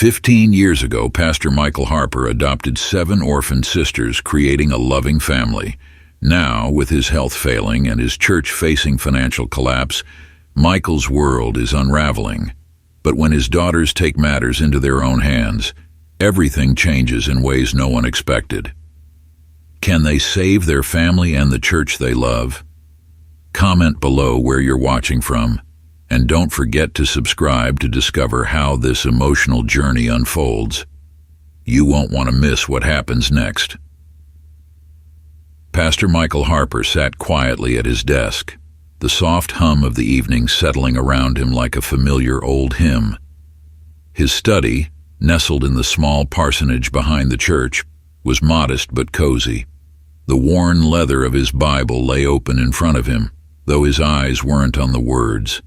15 years ago, Pastor Michael Harper adopted 7 orphaned sisters, creating a loving family. Now, with his health failing and his church facing financial collapse, Michael's world is unraveling. But when his daughters take matters into their own hands, everything changes in ways no one expected. Can they save their family and the church they love? Comment below where you're watching from, and don't forget to subscribe to discover how this emotional journey unfolds. You won't want to miss what happens next. Pastor Michael Harper sat quietly at his desk, the soft hum of the evening settling around him like a familiar old hymn. His study, nestled in the small parsonage behind the church, was modest but cozy. The worn leather of his Bible lay open in front of him, though his eyes weren't on the words.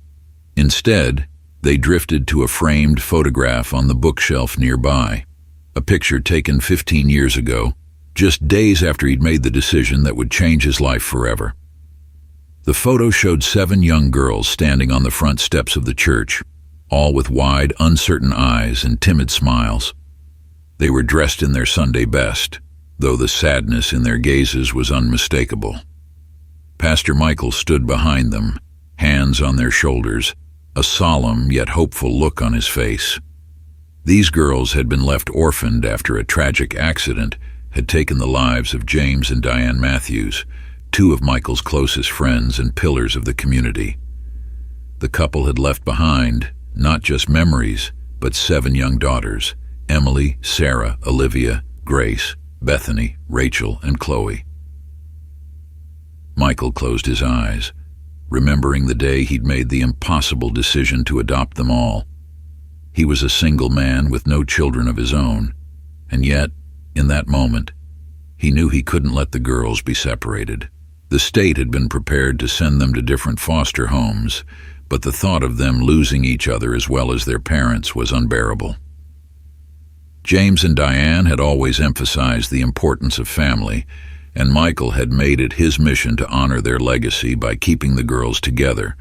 Instead, they drifted to a framed photograph on the bookshelf nearby, a picture taken 15 years ago, just days after he'd made the decision that would change his life forever. The photo showed 7 young girls standing on the front steps of the church, all with wide, uncertain eyes and timid smiles. They were dressed in their Sunday best, though the sadness in their gazes was unmistakable. Pastor Michael stood behind them, hands on their shoulders, a solemn yet hopeful look on his face. These girls had been left orphaned after a tragic accident had taken the lives of James and Diane Matthews, 2 of Michael's closest friends and pillars of the community. The couple had left behind not just memories, but 7 young daughters: Emily, Sarah, Olivia, Grace, Bethany, Rachel, and Chloe. Michael closed his eyes, remembering the day he'd made the impossible decision to adopt them all. He was a single man with no children of his own, and yet, in that moment, he knew he couldn't let the girls be separated. The state had been prepared to send them to different foster homes, but the thought of them losing each other as well as their parents was unbearable. James and Diane had always emphasized the importance of family, and Michael had made it his mission to honor their legacy by keeping the girls together.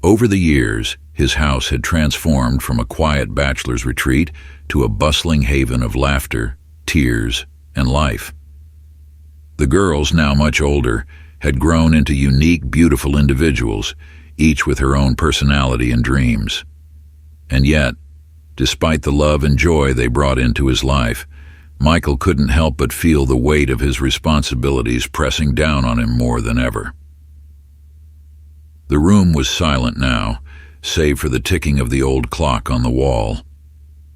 Over the years, his house had transformed from a quiet bachelor's retreat to a bustling haven of laughter, tears, and life. The girls, now much older, had grown into unique, beautiful individuals, each with her own personality and dreams. And yet, despite the love and joy they brought into his life, Michael couldn't help but feel the weight of his responsibilities pressing down on him more than ever. The room was silent now, save for the ticking of the old clock on the wall.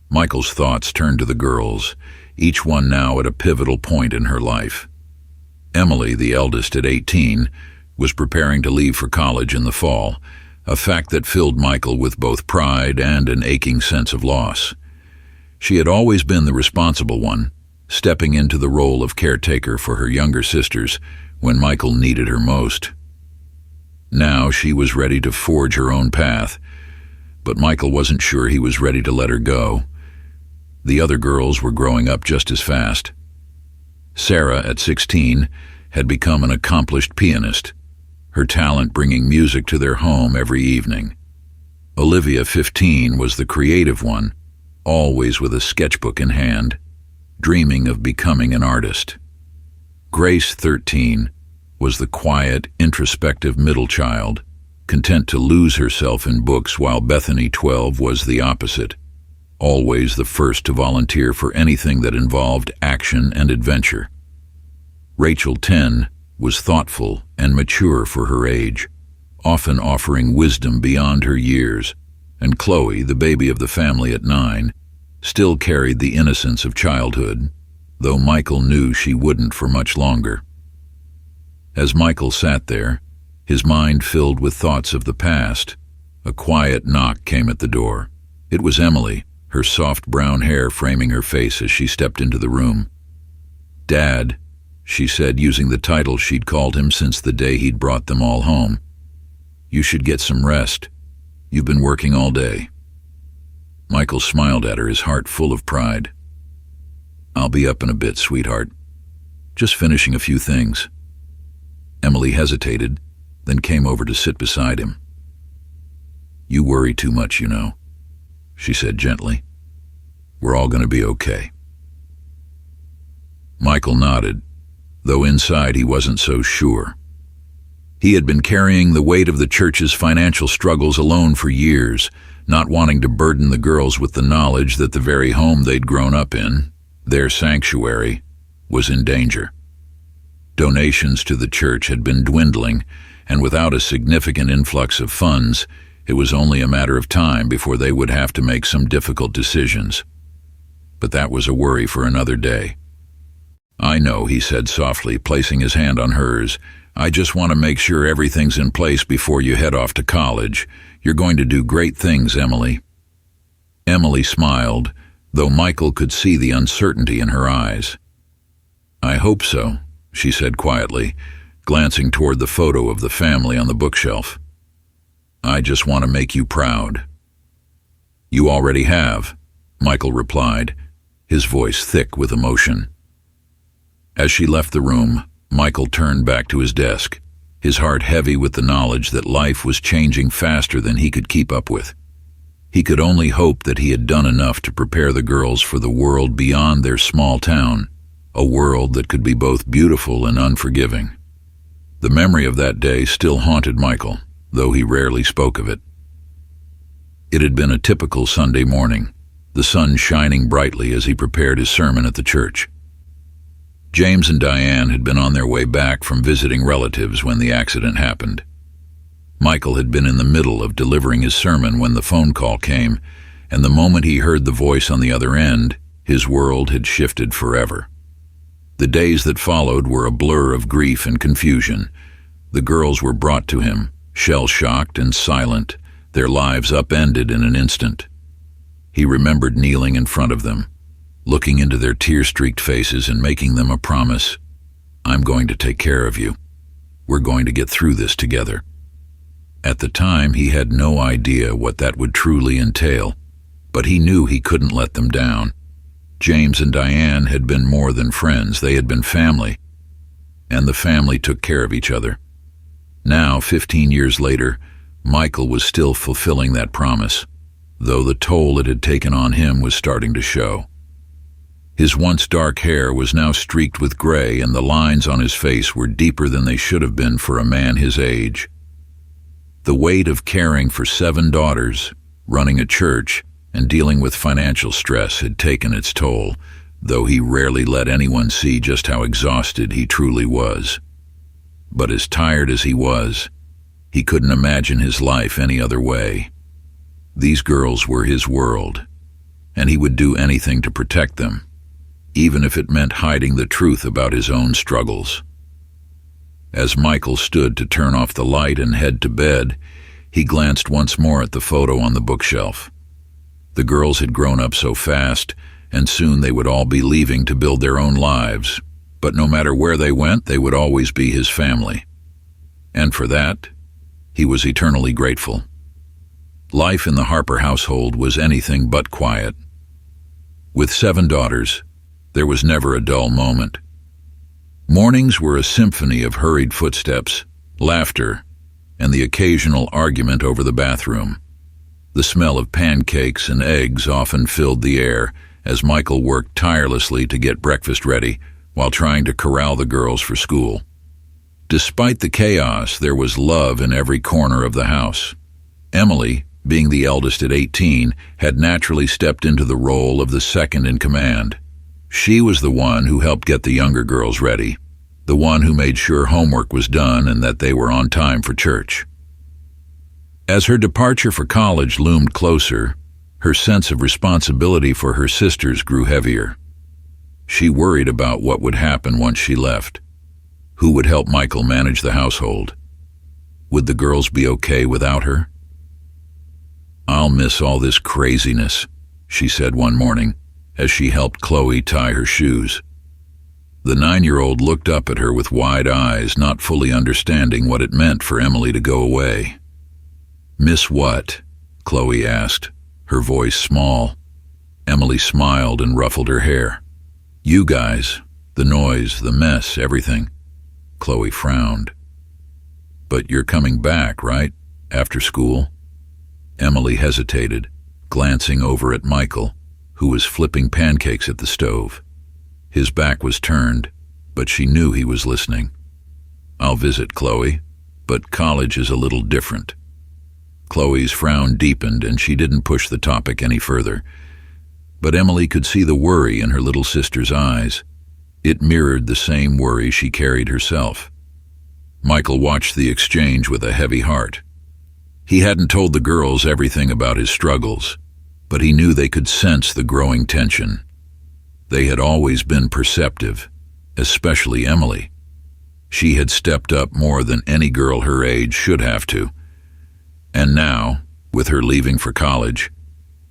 Michael's thoughts turned to the girls, each one now at a pivotal point in her life. Emily, the eldest at 18, was preparing to leave for college in the fall, a fact that filled Michael with both pride and an aching sense of loss. She had always been the responsible one, stepping into the role of caretaker for her younger sisters when Michael needed her most. Now she was ready to forge her own path, but Michael wasn't sure he was ready to let her go. The other girls were growing up just as fast. Sarah, at 16, had become an accomplished pianist, her talent bringing music to their home every evening. Olivia, 15, was the creative one, always with a sketchbook in hand, dreaming of becoming an artist. Grace, 13, was the quiet, introspective middle child, content to lose herself in books, while Bethany, 12, was the opposite, always the first to volunteer for anything that involved action and adventure. Rachel, 10, was thoughtful and mature for her age, often offering wisdom beyond her years, and Chloe, the baby of the family at 9, still carried the innocence of childhood, though Michael knew she wouldn't for much longer. As Michael sat there, his mind filled with thoughts of the past, a quiet knock came at the door. It was Emily, her soft brown hair framing her face as she stepped into the room. "Dad," she said, using the title she'd called him since the day he'd brought them all home, "you should get some rest. You've been working all day." Michael smiled at her, his heart full of pride. "I'll be up in a bit, sweetheart. Just finishing a few things." Emily hesitated, then came over to sit beside him. "You worry too much, you know," she said gently. We're all going to be okay." Michael nodded, though inside he wasn't so sure. He had been carrying the weight of the church's financial struggles alone for years, not wanting to burden the girls with the knowledge that the very home they'd grown up in, their sanctuary, was in danger. Donations to the church had been dwindling, and without a significant influx of funds, it was only a matter of time before they would have to make some difficult decisions. But that was a worry for another day. "I know," he said softly, placing his hand on hers. "I just want to make sure everything's in place before you head off to college. You're going to do great things, Emily." Emily smiled, though Michael could see the uncertainty in her eyes. "I hope so," she said quietly, glancing toward the photo of the family on the bookshelf. "I just want to make you proud." "You already have," Michael replied, his voice thick with emotion. As she left the room, Michael turned back to his desk, his heart heavy with the knowledge that life was changing faster than he could keep up with. He could only hope that he had done enough to prepare the girls for the world beyond their small town, a world that could be both beautiful and unforgiving. The memory of that day still haunted Michael, though he rarely spoke of it. It had been a typical Sunday morning, the sun shining brightly as he prepared his sermon at the church. James and Diane had been on their way back from visiting relatives when the accident happened. Michael had been in the middle of delivering his sermon when the phone call came, and the moment he heard the voice on the other end, his world had shifted forever. The days that followed were a blur of grief and confusion. The girls were brought to him, shell-shocked and silent, their lives upended in an instant. He remembered kneeling in front of them, looking into their tear-streaked faces and making them a promise. "I'm going to take care of you. We're going to get through this together." At the time, he had no idea what that would truly entail, but he knew he couldn't let them down. James and Diane had been more than friends, they had been family, and the family took care of each other. Now, 15 years later, Michael was still fulfilling that promise, though the toll it had taken on him was starting to show. His once dark hair was now streaked with gray, and the lines on his face were deeper than they should have been for a man his age. The weight of caring for 7 daughters, running a church, and dealing with financial stress had taken its toll, though he rarely let anyone see just how exhausted he truly was. But as tired as he was, he couldn't imagine his life any other way. These girls were his world, and he would do anything to protect them, even if it meant hiding the truth about his own struggles. As Michael stood to turn off the light and head to bed, he glanced once more at the photo on the bookshelf. The girls had grown up so fast, and soon they would all be leaving to build their own lives, but no matter where they went, they would always be his family. And for that, he was eternally grateful. Life in the Harper household was anything but quiet. With 7 daughters, there was never a dull moment. Mornings were a symphony of hurried footsteps, laughter, and the occasional argument over the bathroom. The smell of pancakes and eggs often filled the air as Michael worked tirelessly to get breakfast ready while trying to corral the girls for school. Despite the chaos, there was love in every corner of the house. Emily, being the eldest at 18, had naturally stepped into the role of the second in command. She was the one who helped get the younger girls ready, the one who made sure homework was done and that they were on time for church. As her departure for college loomed closer, her sense of responsibility for her sisters grew heavier. She worried about what would happen once she left. Who would help Michael manage the household? Would the girls be okay without her? "I'll miss all this craziness," she said one morning, as she helped Chloe tie her shoes. The 9-year-old looked up at her with wide eyes, not fully understanding what it meant for Emily to go away. "Miss what?" Chloe asked, her voice small. Emily smiled and ruffled her hair. "You guys, the noise, the mess, everything." Chloe frowned. "But you're coming back, right? After school?" Emily hesitated, glancing over at Michael, who was flipping pancakes at the stove. His back was turned, but she knew he was listening. "I'll visit, Chloe, but college is a little different." Chloe's frown deepened and she didn't push the topic any further. But Emily could see the worry in her little sister's eyes. It mirrored the same worry she carried herself. Michael watched the exchange with a heavy heart. He hadn't told the girls everything about his struggles, but he knew they could sense the growing tension. They had always been perceptive, especially Emily. She had stepped up more than any girl her age should have to. And now, with her leaving for college,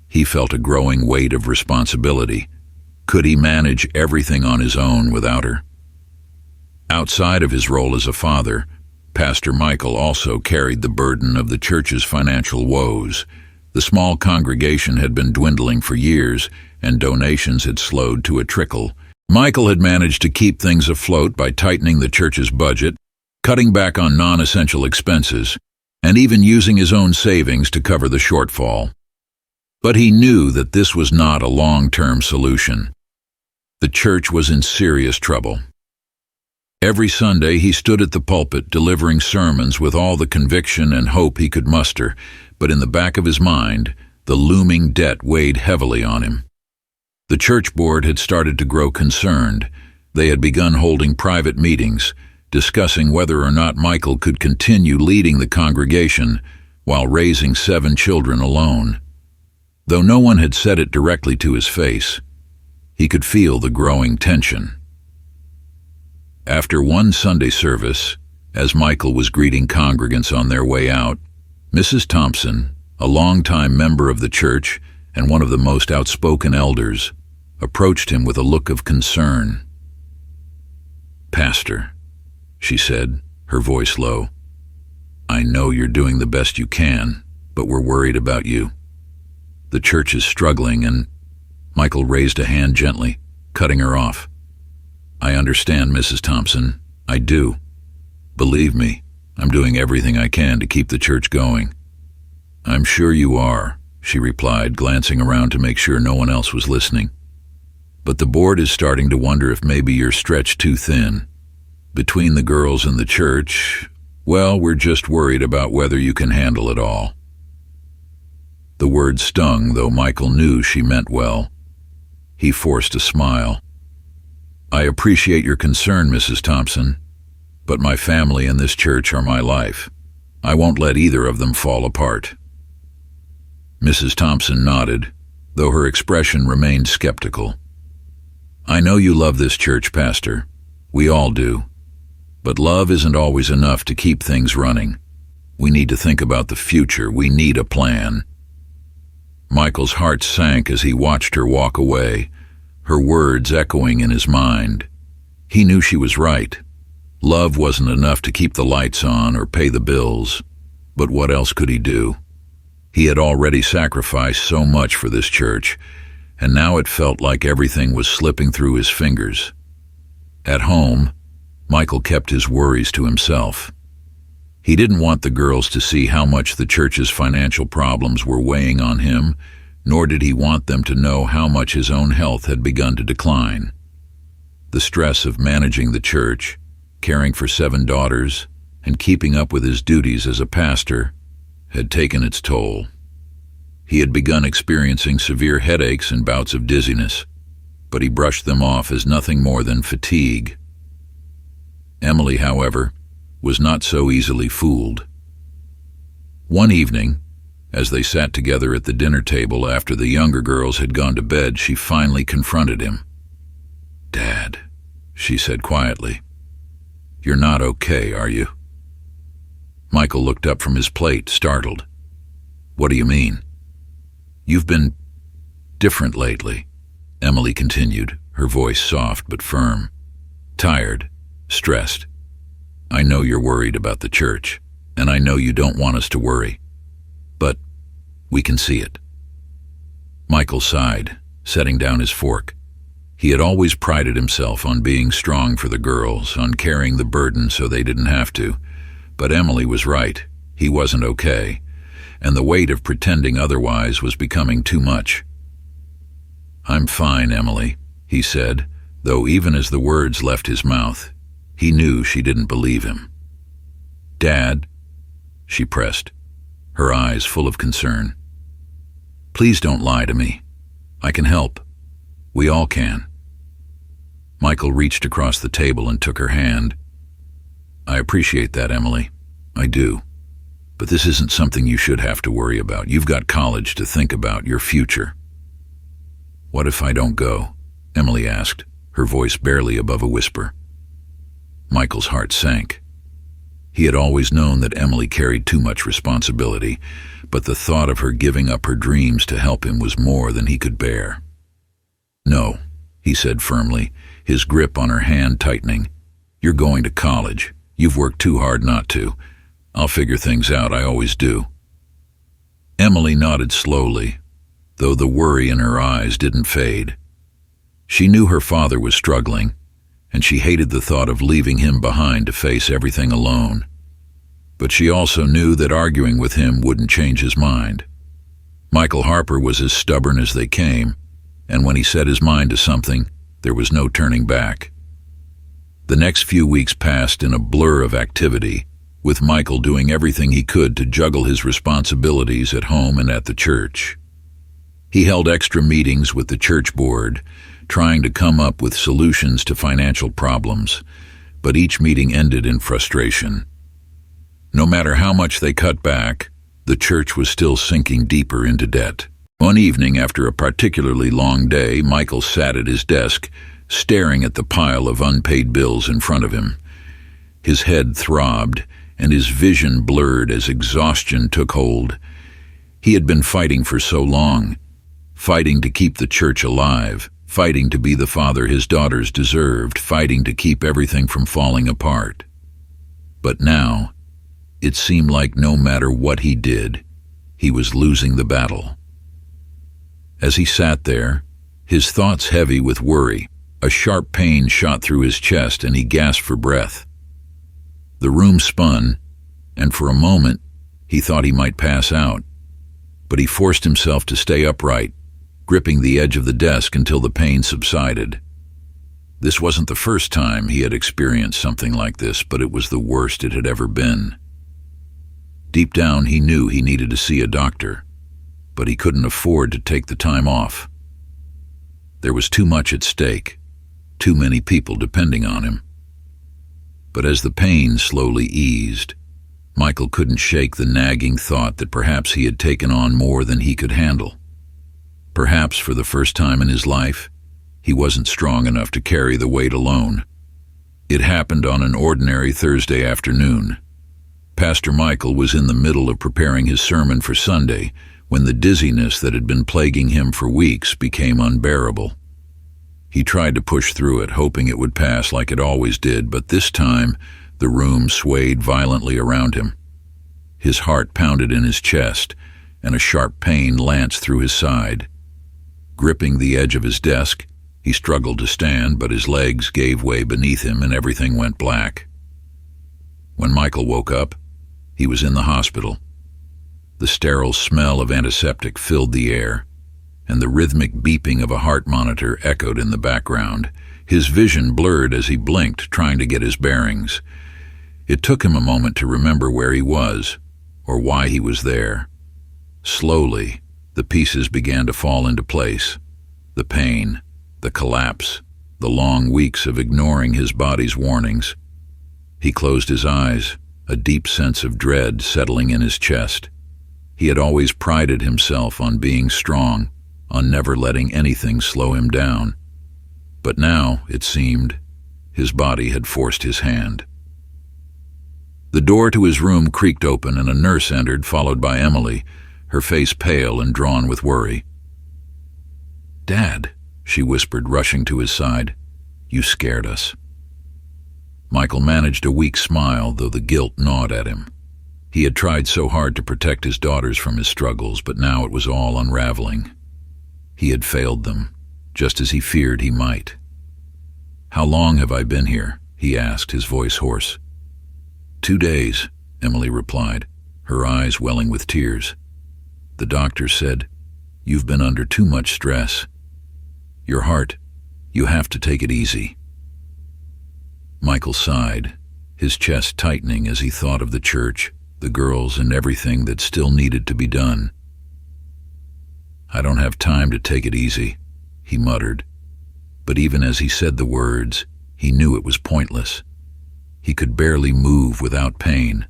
he felt a growing weight of responsibility. Could he manage everything on his own without her? Outside of his role as a father, Pastor Michael also carried the burden of the church's financial woes. The small congregation had been dwindling for years, and donations had slowed to a trickle. Michael had managed to keep things afloat by tightening the church's budget, cutting back on non-essential expenses, and even using his own savings to cover the shortfall. But he knew that this was not a long-term solution. The church was in serious trouble. Every Sunday he stood at the pulpit delivering sermons with all the conviction and hope he could muster, but in the back of his mind, the looming debt weighed heavily on him. The church board had started to grow concerned. They had begun holding private meetings, discussing whether or not Michael could continue leading the congregation while raising 7 children alone. Though no one had said it directly to his face, he could feel the growing tension. After one Sunday service, as Michael was greeting congregants on their way out, Mrs. Thompson, a longtime member of the church and one of the most outspoken elders, approached him with a look of concern. "Pastor," she said, her voice low, "I know you're doing the best you can, but we're worried about you. The church is struggling and—" Michael raised a hand gently, cutting her off. "I understand, Mrs. Thompson. I do. Believe me, I'm doing everything I can to keep the church going." "I'm sure you are," she replied, glancing around to make sure no one else was listening. "But the board is starting to wonder if maybe you're stretched too thin. Between the girls and the church, well, we're just worried about whether you can handle it all." The word stung, though Michael knew she meant well. He forced a smile. "I appreciate your concern, Mrs. Thompson, but my family and this church are my life. I won't let either of them fall apart." Mrs. Thompson nodded, though her expression remained skeptical. "I know you love this church, Pastor. We all do. But love isn't always enough to keep things running. We need to think about the future. We need a plan." Michael's heart sank as he watched her walk away, her words echoing in his mind. He knew she was right. Love wasn't enough to keep the lights on or pay the bills, but what else could he do? He had already sacrificed so much for this church, and now it felt like everything was slipping through his fingers. At home, Michael kept his worries to himself. He didn't want the girls to see how much the church's financial problems were weighing on him, nor did he want them to know how much his own health had begun to decline. The stress of managing the church, caring for 7 daughters, and keeping up with his duties as a pastor had taken its toll. He had begun experiencing severe headaches and bouts of dizziness, but he brushed them off as nothing more than fatigue. Emily, however, was not so easily fooled. One evening, as they sat together at the dinner table after the younger girls had gone to bed, she finally confronted him. "Dad," she said quietly, "you're not okay, are you?" Michael looked up from his plate, startled. "What do you mean?" "You've been different lately," Emily continued, her voice soft but firm. "Tired, stressed. I know you're worried about the church, and I know you don't want us to worry. But we can see it." Michael sighed, setting down his fork. He had always prided himself on being strong for the girls, on carrying the burden so they didn't have to. But Emily was right. He wasn't okay, and the weight of pretending otherwise was becoming too much. "I'm fine, Emily," he said, though even as the words left his mouth, he knew she didn't believe him. "Dad," she pressed, her eyes full of concern. "Please don't lie to me. I can help. We all can." Michael reached across the table and took her hand. "I appreciate that, Emily. I do. But this isn't something you should have to worry about. You've got college to think about, your future." "What if I don't go?" Emily asked, her voice barely above a whisper. Michael's heart sank. He had always known that Emily carried too much responsibility, but the thought of her giving up her dreams to help him was more than he could bear. "No," he said firmly, his grip on her hand tightening. "You're going to college. You've worked too hard not to. I'll figure things out, I always do." Emily nodded slowly, though the worry in her eyes didn't fade. She knew her father was struggling, and she hated the thought of leaving him behind to face everything alone. But she also knew that arguing with him wouldn't change his mind. Michael Harper was as stubborn as they came, and when he set his mind to something, there was no turning back. The next few weeks passed in a blur of activity, with Michael doing everything he could to juggle his responsibilities at home and at the church. He held extra meetings with the church board, trying to come up with solutions to financial problems, but each meeting ended in frustration. No matter how much they cut back, the church was still sinking deeper into debt. One evening, after a particularly long day, Michael sat at his desk, staring at the pile of unpaid bills in front of him. His head throbbed, and his vision blurred as exhaustion took hold. He had been fighting for so long, fighting to keep the church alive, fighting to be the father his daughters deserved, fighting to keep everything from falling apart. But now, it seemed like no matter what he did, he was losing the battle. As he sat there, his thoughts heavy with worry, a sharp pain shot through his chest and he gasped for breath. The room spun, and for a moment, he thought he might pass out, but he forced himself to stay upright, gripping the edge of the desk until the pain subsided. This wasn't the first time he had experienced something like this, but it was the worst it had ever been. Deep down, he knew he needed to see a doctor, but he couldn't afford to take the time off. There was too much at stake, too many people depending on him. But as the pain slowly eased, Michael couldn't shake the nagging thought that perhaps he had taken on more than he could handle. Perhaps for the first time in his life, he wasn't strong enough to carry the weight alone. It happened on an ordinary Thursday afternoon. Pastor Michael was in the middle of preparing his sermon for Sunday when the dizziness that had been plaguing him for weeks became unbearable. He tried to push through it, hoping it would pass like it always did, but this time the room swayed violently around him. His heart pounded in his chest, and a sharp pain lanced through his side. Gripping the edge of his desk, he struggled to stand, but his legs gave way beneath him and everything went black. When Michael woke up, he was in the hospital. The sterile smell of antiseptic filled the air, and the rhythmic beeping of a heart monitor echoed in the background. His vision blurred as he blinked, trying to get his bearings. It took him a moment to remember where he was, or why he was there. Slowly, the pieces began to fall into place. The pain, the collapse, the long weeks of ignoring his body's warnings. He closed his eyes, a deep sense of dread settling in his chest. He had always prided himself on being strong, on never letting anything slow him down. But now, it seemed, his body had forced his hand. The door to his room creaked open and a nurse entered, followed by Emily, her face pale and drawn with worry. "Dad," she whispered, rushing to his side, "you scared us." Michael managed a weak smile, though the guilt gnawed at him. He had tried so hard to protect his daughters from his struggles, but now it was all unraveling. He had failed them, just as he feared he might. "How long have I been here?" he asked, his voice hoarse. 2 days, Emily replied, her eyes welling with tears. "The doctor said, you've been under too much stress. Your heart, you have to take it easy." Michael sighed, his chest tightening as he thought of the church, the girls, and everything that still needed to be done. "I don't have time to take it easy," he muttered. But even as he said the words, he knew it was pointless. He could barely move without pain,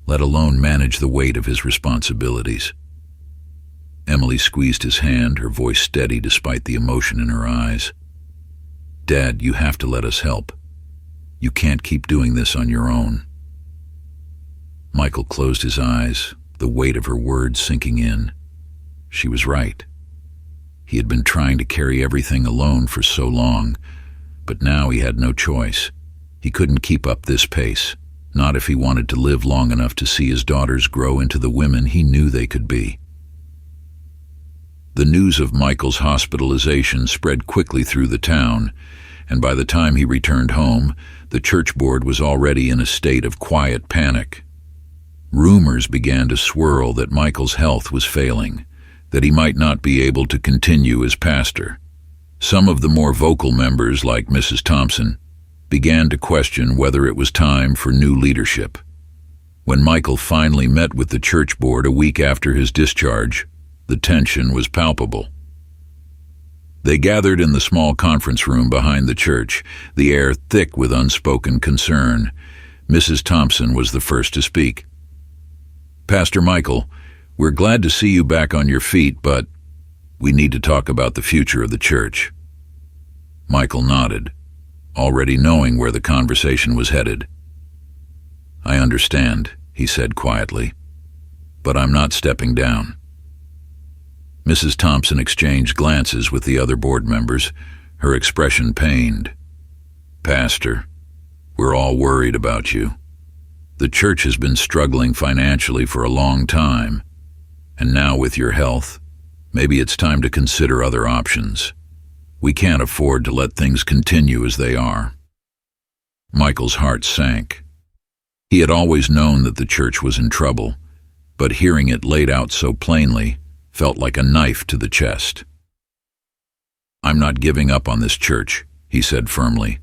let alone manage the weight of his responsibilities. Emily squeezed his hand, her voice steady despite the emotion in her eyes. "Dad, you have to let us help. You can't keep doing this on your own." Michael closed his eyes, the weight of her words sinking in. She was right. He had been trying to carry everything alone for so long, but now he had no choice. He couldn't keep up this pace, not if he wanted to live long enough to see his daughters grow into the women he knew they could be. The news of Michael's hospitalization spread quickly through the town, and by the time he returned home, the church board was already in a state of quiet panic. Rumors began to swirl that Michael's health was failing, that he might not be able to continue as pastor. Some of the more vocal members, like Mrs. Thompson, began to question whether it was time for new leadership. When Michael finally met with the church board a week after his discharge, the tension was palpable. They gathered in the small conference room behind the church, the air thick with unspoken concern. Mrs. Thompson was the first to speak. "Pastor Michael, we're glad to see you back on your feet, but we need to talk about the future of the church." Michael nodded, already knowing where the conversation was headed. "I understand," he said quietly, "but I'm not stepping down." Mrs. Thompson exchanged glances with the other board members, her expression pained. "Pastor, we're all worried about you. The church has been struggling financially for a long time, and now with your health, maybe it's time to consider other options. We can't afford to let things continue as they are." Michael's heart sank. He had always known that the church was in trouble, but hearing it laid out so plainly felt like a knife to the chest. "I'm not giving up on this church," he said firmly.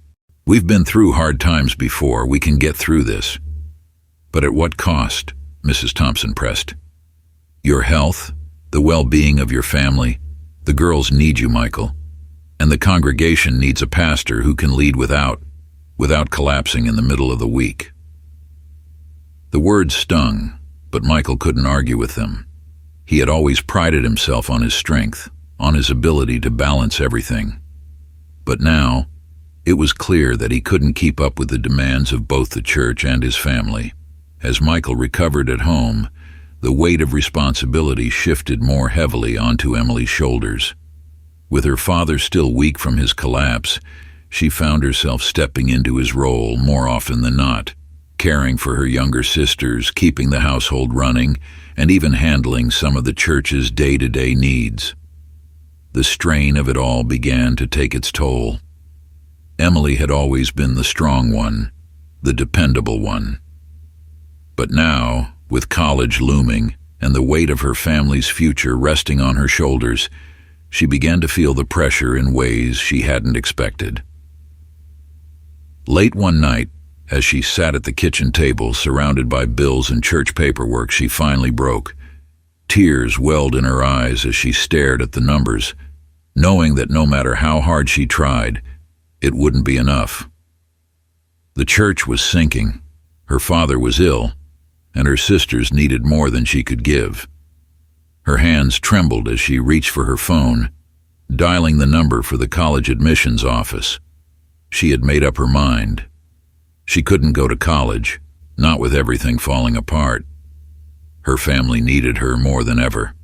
"We've been through hard times before. We can get through this." "But at what cost?" Mrs. Thompson pressed. "Your health, the well-being of your family. The girls need you, Michael. And the congregation needs a pastor who can lead without collapsing in the middle of the week." The words stung, but Michael couldn't argue with them. He had always prided himself on his strength, on his ability to balance everything. But now, it was clear that he couldn't keep up with the demands of both the church and his family. As Michael recovered at home, the weight of responsibility shifted more heavily onto Emily's shoulders. With her father still weak from his collapse, she found herself stepping into his role more often than not, caring for her younger sisters, keeping the household running, and even handling some of the church's day-to-day needs. The strain of it all began to take its toll. Emily had always been the strong one, the dependable one. But now, with college looming and the weight of her family's future resting on her shoulders, she began to feel the pressure in ways she hadn't expected. Late one night, as she sat at the kitchen table surrounded by bills and church paperwork, she finally broke. Tears welled in her eyes as she stared at the numbers, knowing that no matter how hard she tried, it wouldn't be enough. The church was sinking, her father was ill, and her sisters needed more than she could give. Her hands trembled as she reached for her phone, dialing the number for the college admissions office. She had made up her mind. She couldn't go to college, not with everything falling apart. Her family needed her more than ever.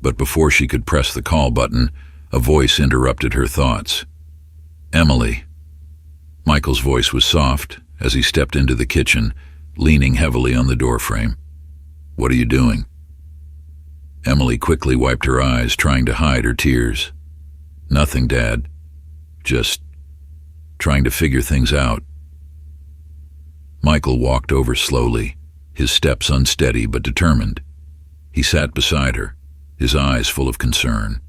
But before she could press the call button, a voice interrupted her thoughts. "Emily." Michael's voice was soft as he stepped into the kitchen, leaning heavily on the doorframe. "What are you doing?" Emily quickly wiped her eyes, trying to hide her tears. "Nothing, Dad. Just trying to figure things out." Michael walked over slowly, his steps unsteady but determined. He sat beside her, his eyes full of concern.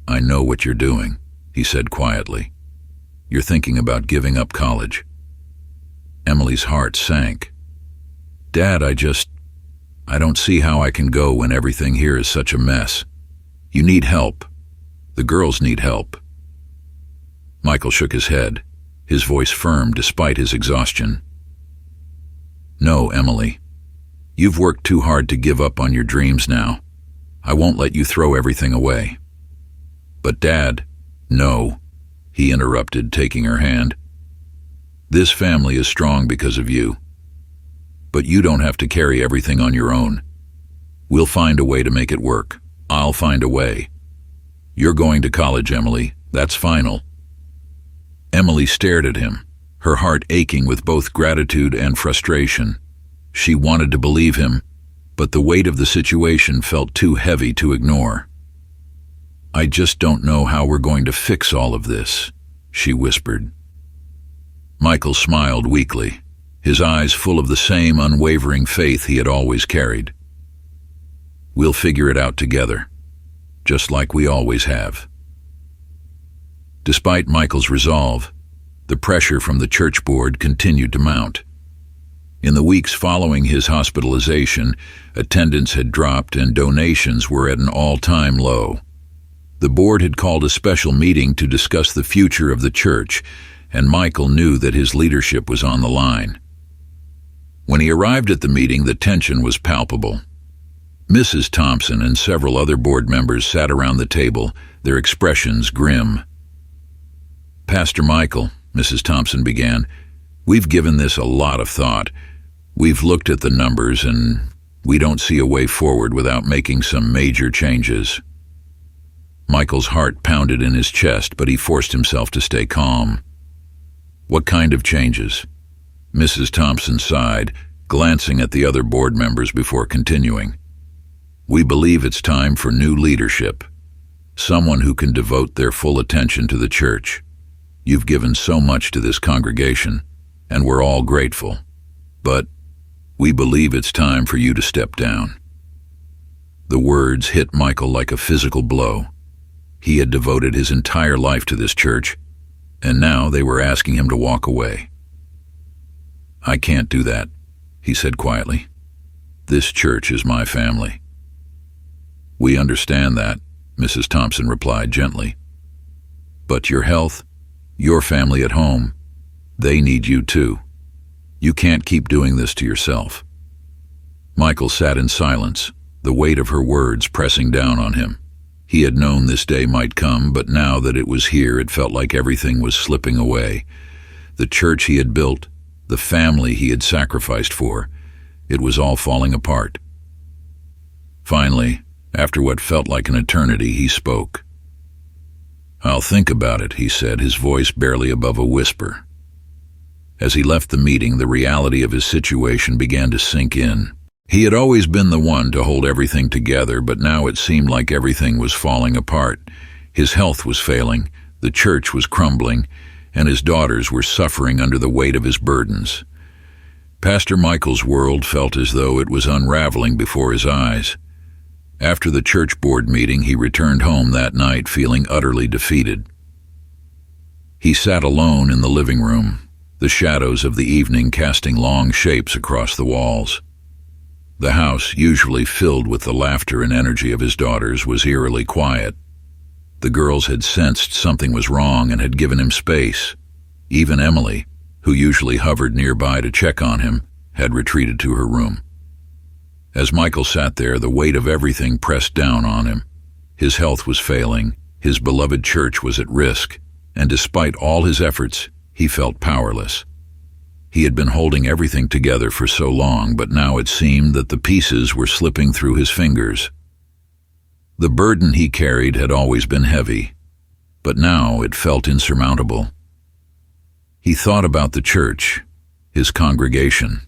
I know what you're doing, he said quietly. You're thinking about giving up college. Emily's heart sank. Dad, I don't see how I can go when everything here is such a mess. You need help. The girls need help. Michael shook his head, his voice firm despite his exhaustion. No, Emily. You've worked too hard to give up on your dreams now. I won't let you throw everything away. But Dad, no, he interrupted, taking her hand. This family is strong because of you. But you don't have to carry everything on your own. We'll find a way to make it work. I'll find a way. You're going to college, Emily. That's final. Emily stared at him, her heart aching with both gratitude and frustration. She wanted to believe him, but the weight of the situation felt too heavy to ignore. I just don't know how we're going to fix all of this, she whispered. Michael smiled weakly, his eyes full of the same unwavering faith he had always carried. We'll figure it out together, just like we always have. Despite Michael's resolve, the pressure from the church board continued to mount. In the weeks following his hospitalization, attendance had dropped and donations were at an all-time low. The board had called a special meeting to discuss the future of the church, and Michael knew that his leadership was on the line. When he arrived at the meeting, the tension was palpable. Mrs. Thompson and several other board members sat around the table, their expressions grim. Pastor Michael, Mrs. Thompson began, we've given this a lot of thought. We've looked at the numbers and we don't see a way forward without making some major changes. Michael's heart pounded in his chest, but he forced himself to stay calm. What kind of changes? Mrs. Thompson sighed, glancing at the other board members before continuing. We believe it's time for new leadership, someone who can devote their full attention to the church. You've given so much to this congregation, and we're all grateful. But we believe it's time for you to step down. The words hit Michael like a physical blow. He had devoted his entire life to this church, and now they were asking him to walk away. I can't do that, he said quietly. This church is my family. We understand that, Mrs. Thompson replied gently. But your health, your family at home, they need you too. You can't keep doing this to yourself. Michael sat in silence, the weight of her words pressing down on him. He had known this day might come, but now that it was here, it felt like everything was slipping away. The church he had built, the family he had sacrificed for, it was all falling apart. Finally, after what felt like an eternity, he spoke. I'll think about it, he said, his voice barely above a whisper. As he left the meeting, the reality of his situation began to sink in. He had always been the one to hold everything together, but now it seemed like everything was falling apart. His health was failing, the church was crumbling, and his daughters were suffering under the weight of his burdens. Pastor Michael's world felt as though it was unraveling before his eyes. After the church board meeting, he returned home that night feeling utterly defeated. He sat alone in the living room, the shadows of the evening casting long shapes across the walls. The house, usually filled with the laughter and energy of his daughters, was eerily quiet. The girls had sensed something was wrong and had given him space. Even Emily, who usually hovered nearby to check on him, had retreated to her room. As Michael sat there, the weight of everything pressed down on him. His health was failing, his beloved church was at risk, and despite all his efforts, he felt powerless. He had been holding everything together for so long, but now it seemed that the pieces were slipping through his fingers. The burden he carried had always been heavy, but now it felt insurmountable. He thought about the church, his congregation.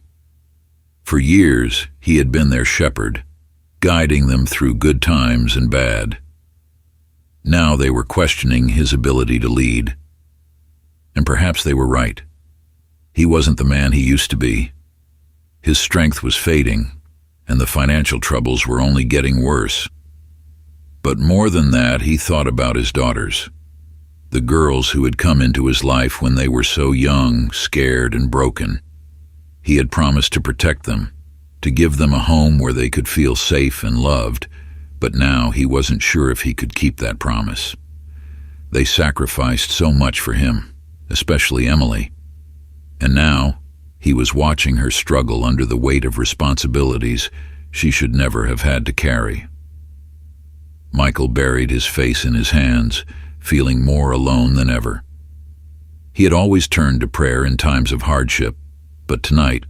For years, he had been their shepherd, guiding them through good times and bad. Now they were questioning his ability to lead. And perhaps they were right. He wasn't the man he used to be. His strength was fading, and the financial troubles were only getting worse. But more than that, he thought about his daughters. The girls who had come into his life when they were so young, scared, and broken. He had promised to protect them, to give them a home where they could feel safe and loved, but now he wasn't sure if he could keep that promise. They sacrificed so much for him, especially Emily. And now, he was watching her struggle under the weight of responsibilities she should never have had to carry. Michael buried his face in his hands, feeling more alone than ever. He had always turned to prayer in times of hardship, but tonight,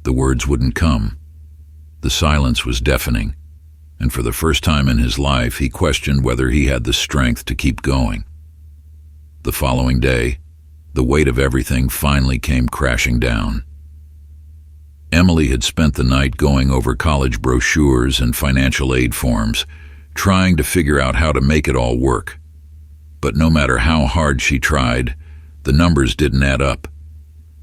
the words wouldn't come. The silence was deafening, and for the first time in his life, he questioned whether he had the strength to keep going. The following day, the weight of everything finally came crashing down. Emily had spent the night going over college brochures and financial aid forms, trying to figure out how to make it all work. But no matter how hard she tried, the numbers didn't add up.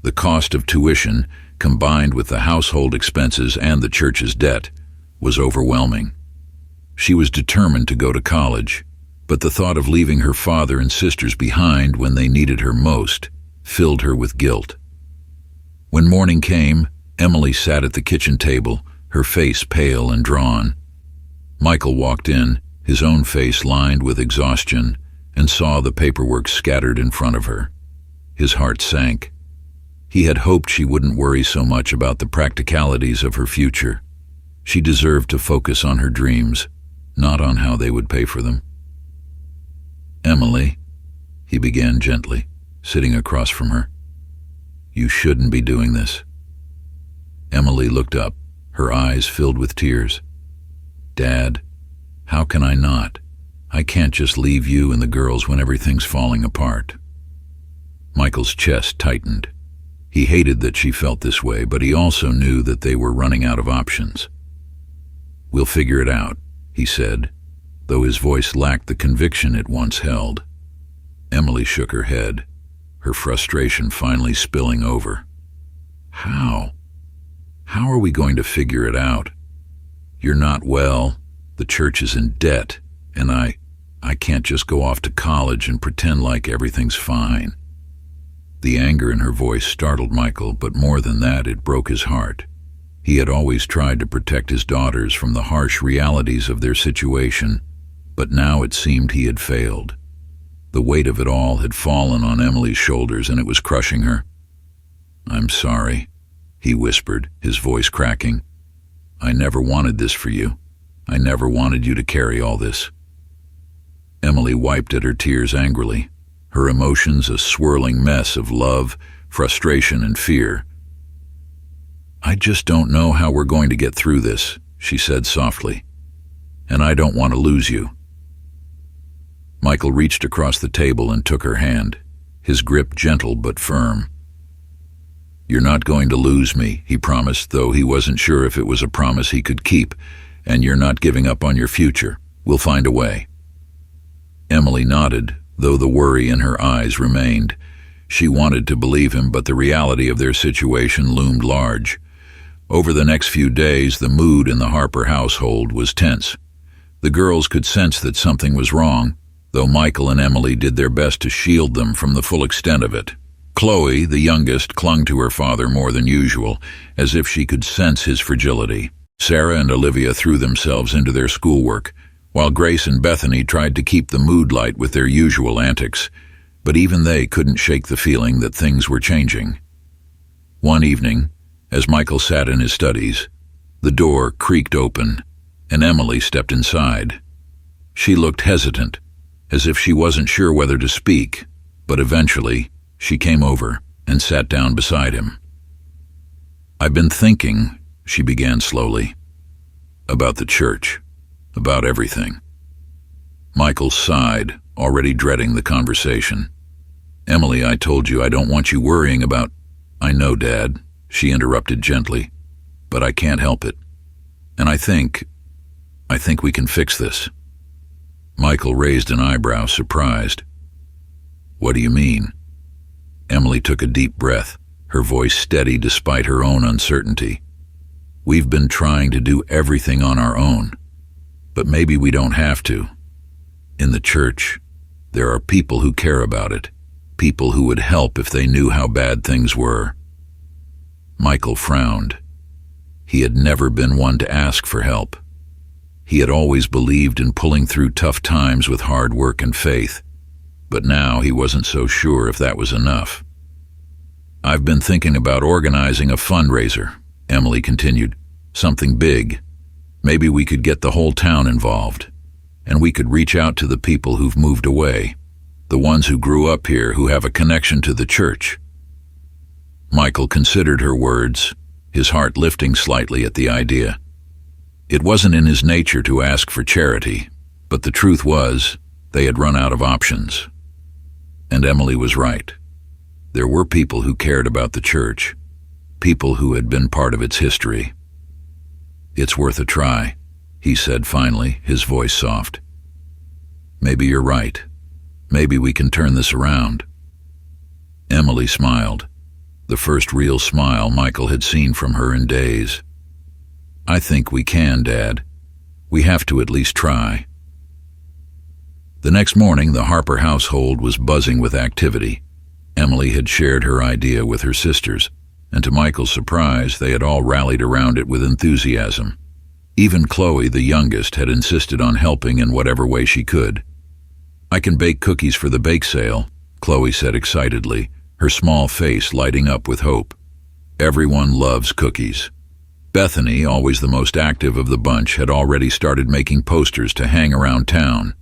The cost of tuition, combined with the household expenses and the church's debt, was overwhelming. She was determined to go to college, but the thought of leaving her father and sisters behind when they needed her most filled her with guilt. When morning came, Emily sat at the kitchen table, her face pale and drawn. Michael walked in, his own face lined with exhaustion, and saw the paperwork scattered in front of her. His heart sank. He had hoped she wouldn't worry so much about the practicalities of her future. She deserved to focus on her dreams, not on how they would pay for them. "Emily," he began gently, sitting across from her. "You shouldn't be doing this." Emily looked up, her eyes filled with tears. "Dad, how can I not? I can't just leave you and the girls when everything's falling apart." Michael's chest tightened. He hated that she felt this way, but he also knew that they were running out of options. "We'll figure it out," he said, though his voice lacked the conviction it once held. Emily shook her head, her frustration finally spilling over. "How? How are we going to figure it out? You're not well, the church is in debt, and I can't just go off to college and pretend like everything's fine." The anger in her voice startled Michael, but more than that, it broke his heart. He had always tried to protect his daughters from the harsh realities of their situation, but now it seemed he had failed. The weight of it all had fallen on Emily's shoulders, and it was crushing her. "I'm sorry," he whispered, his voice cracking. "I never wanted this for you. I never wanted you to carry all this." Emily wiped at her tears angrily, her emotions a swirling mess of love, frustration, and fear. "I just don't know how we're going to get through this," she said softly. "And I don't want to lose you." Michael reached across the table and took her hand, his grip gentle but firm. "You're not going to lose me," he promised, though he wasn't sure if it was a promise he could keep. "And you're not giving up on your future. We'll find a way." Emily nodded, though the worry in her eyes remained. She wanted to believe him, but the reality of their situation loomed large. Over the next few days, the mood in the Harper household was tense. The girls could sense that something was wrong, though Michael and Emily did their best to shield them from the full extent of it. Chloe, the youngest, clung to her father more than usual, as if she could sense his fragility. Sarah and Olivia threw themselves into their schoolwork, while Grace and Bethany tried to keep the mood light with their usual antics, but even they couldn't shake the feeling that things were changing. One evening, as Michael sat in his studies, the door creaked open, and Emily stepped inside. She looked hesitant, as if she wasn't sure whether to speak, but eventually she came over and sat down beside him. "I've been thinking," she began slowly, "about the church, about everything." Michael sighed, already dreading the conversation. "Emily, I told you I don't want you worrying about—" "I know, Dad," she interrupted gently, "but I can't help it. And I think we can fix this." Michael raised an eyebrow, surprised. "What do you mean?" Emily took a deep breath, her voice steady despite her own uncertainty. "We've been trying to do everything on our own. But maybe we don't have to. In the church, there are people who care about it, people who would help if they knew how bad things were. Michael frowned. He had never been one to ask for help. He had always believed in pulling through tough times with hard work and faith, but now he wasn't so sure if that was enough. "I've been thinking about organizing a fundraiser," Emily continued. "Something big. Maybe we could get the whole town involved, and we could reach out to the people who've moved away, the ones who grew up here, who have a connection to the church." Michael considered her words, his heart lifting slightly at the idea. It wasn't in his nature to ask for charity, but the truth was, they had run out of options. And Emily was right. There were people who cared about the church, people who had been part of its history. "It's worth a try," he said finally, his voice soft. "Maybe you're right. Maybe we can turn this around." Emily smiled, the first real smile Michael had seen from her in days. "I think we can, Dad. We have to at least try." The next morning, the Harper household was buzzing with activity. Emily had shared her idea with her sisters, and to Michael's surprise, they had all rallied around it with enthusiasm. Even Chloe, the youngest, had insisted on helping in whatever way she could. "I can bake cookies for the bake sale," Chloe said excitedly, her small face lighting up with hope. Everyone loves cookies. Bethany, always the most active of the bunch, had already started making posters to hang around town.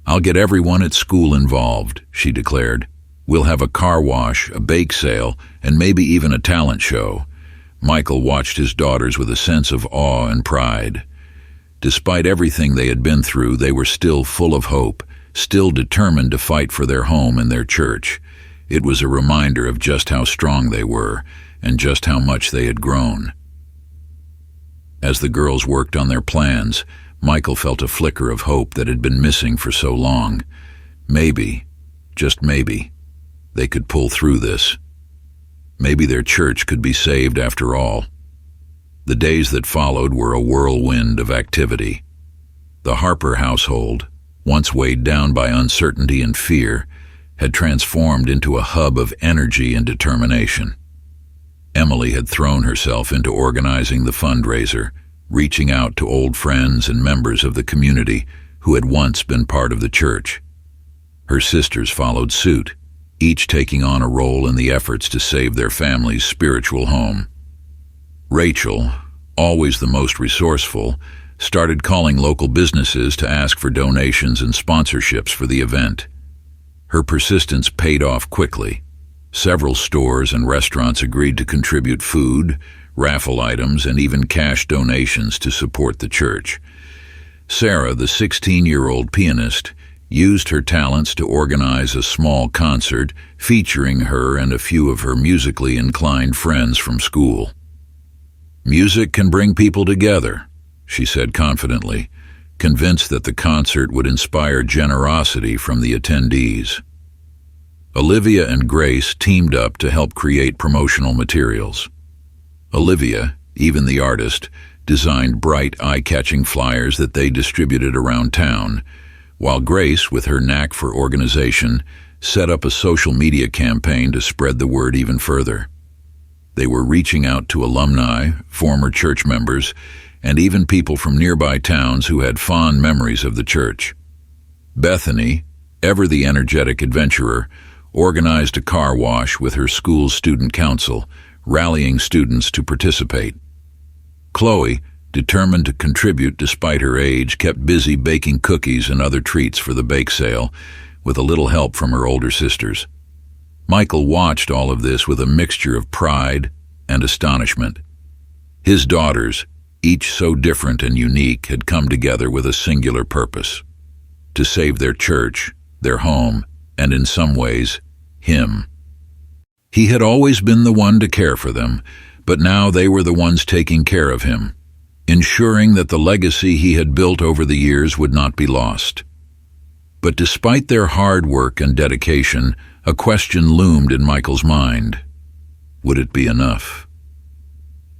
"I'll get everyone at school involved," she declared. "We'll have a car wash, a bake sale, and maybe even a talent show." Michael watched his daughters with a sense of awe and pride. Despite everything they had been through, they were still full of hope, still determined to fight for their home and their church. It was a reminder of just how strong they were, and just how much they had grown. As the girls worked on their plans, Michael felt a flicker of hope that had been missing for so long. Maybe, just maybe, they could pull through this. Maybe their church could be saved after all. The days that followed were a whirlwind of activity. The Harper household, once weighed down by uncertainty and fear, had transformed into a hub of energy and determination. Emily had thrown herself into organizing the fundraiser, reaching out to old friends and members of the community who had once been part of the church. Her sisters followed suit, each taking on a role in the efforts to save their family's spiritual home. Rachel, always the most resourceful, started calling local businesses to ask for donations and sponsorships for the event. Her persistence paid off quickly. Several stores and restaurants agreed to contribute food, raffle items, and even cash donations to support the church. Sarah, the 16-year-old pianist, used her talents to organize a small concert featuring her and a few of her musically inclined friends from school. "Music can bring people together," she said confidently, convinced that the concert would inspire generosity from the attendees. Olivia and Grace teamed up to help create promotional materials. Olivia, even the artist, designed bright, eye-catching flyers that they distributed around town, while Grace, with her knack for organization, set up a social media campaign to spread the word even further. They were reaching out to alumni, former church members, and even people from nearby towns who had fond memories of the church. Bethany, ever the energetic adventurer, organized a car wash with her school's student council, rallying students to participate. Chloe, determined to contribute despite her age, kept busy baking cookies and other treats for the bake sale, with a little help from her older sisters. Michael watched all of this with a mixture of pride and astonishment. His daughters, each so different and unique, had come together with a singular purpose: to save their church, their home, and in some ways, him. He had always been the one to care for them, but now they were the ones taking care of him, ensuring that the legacy he had built over the years would not be lost. But despite their hard work and dedication, a question loomed in Michael's mind. Would it be enough?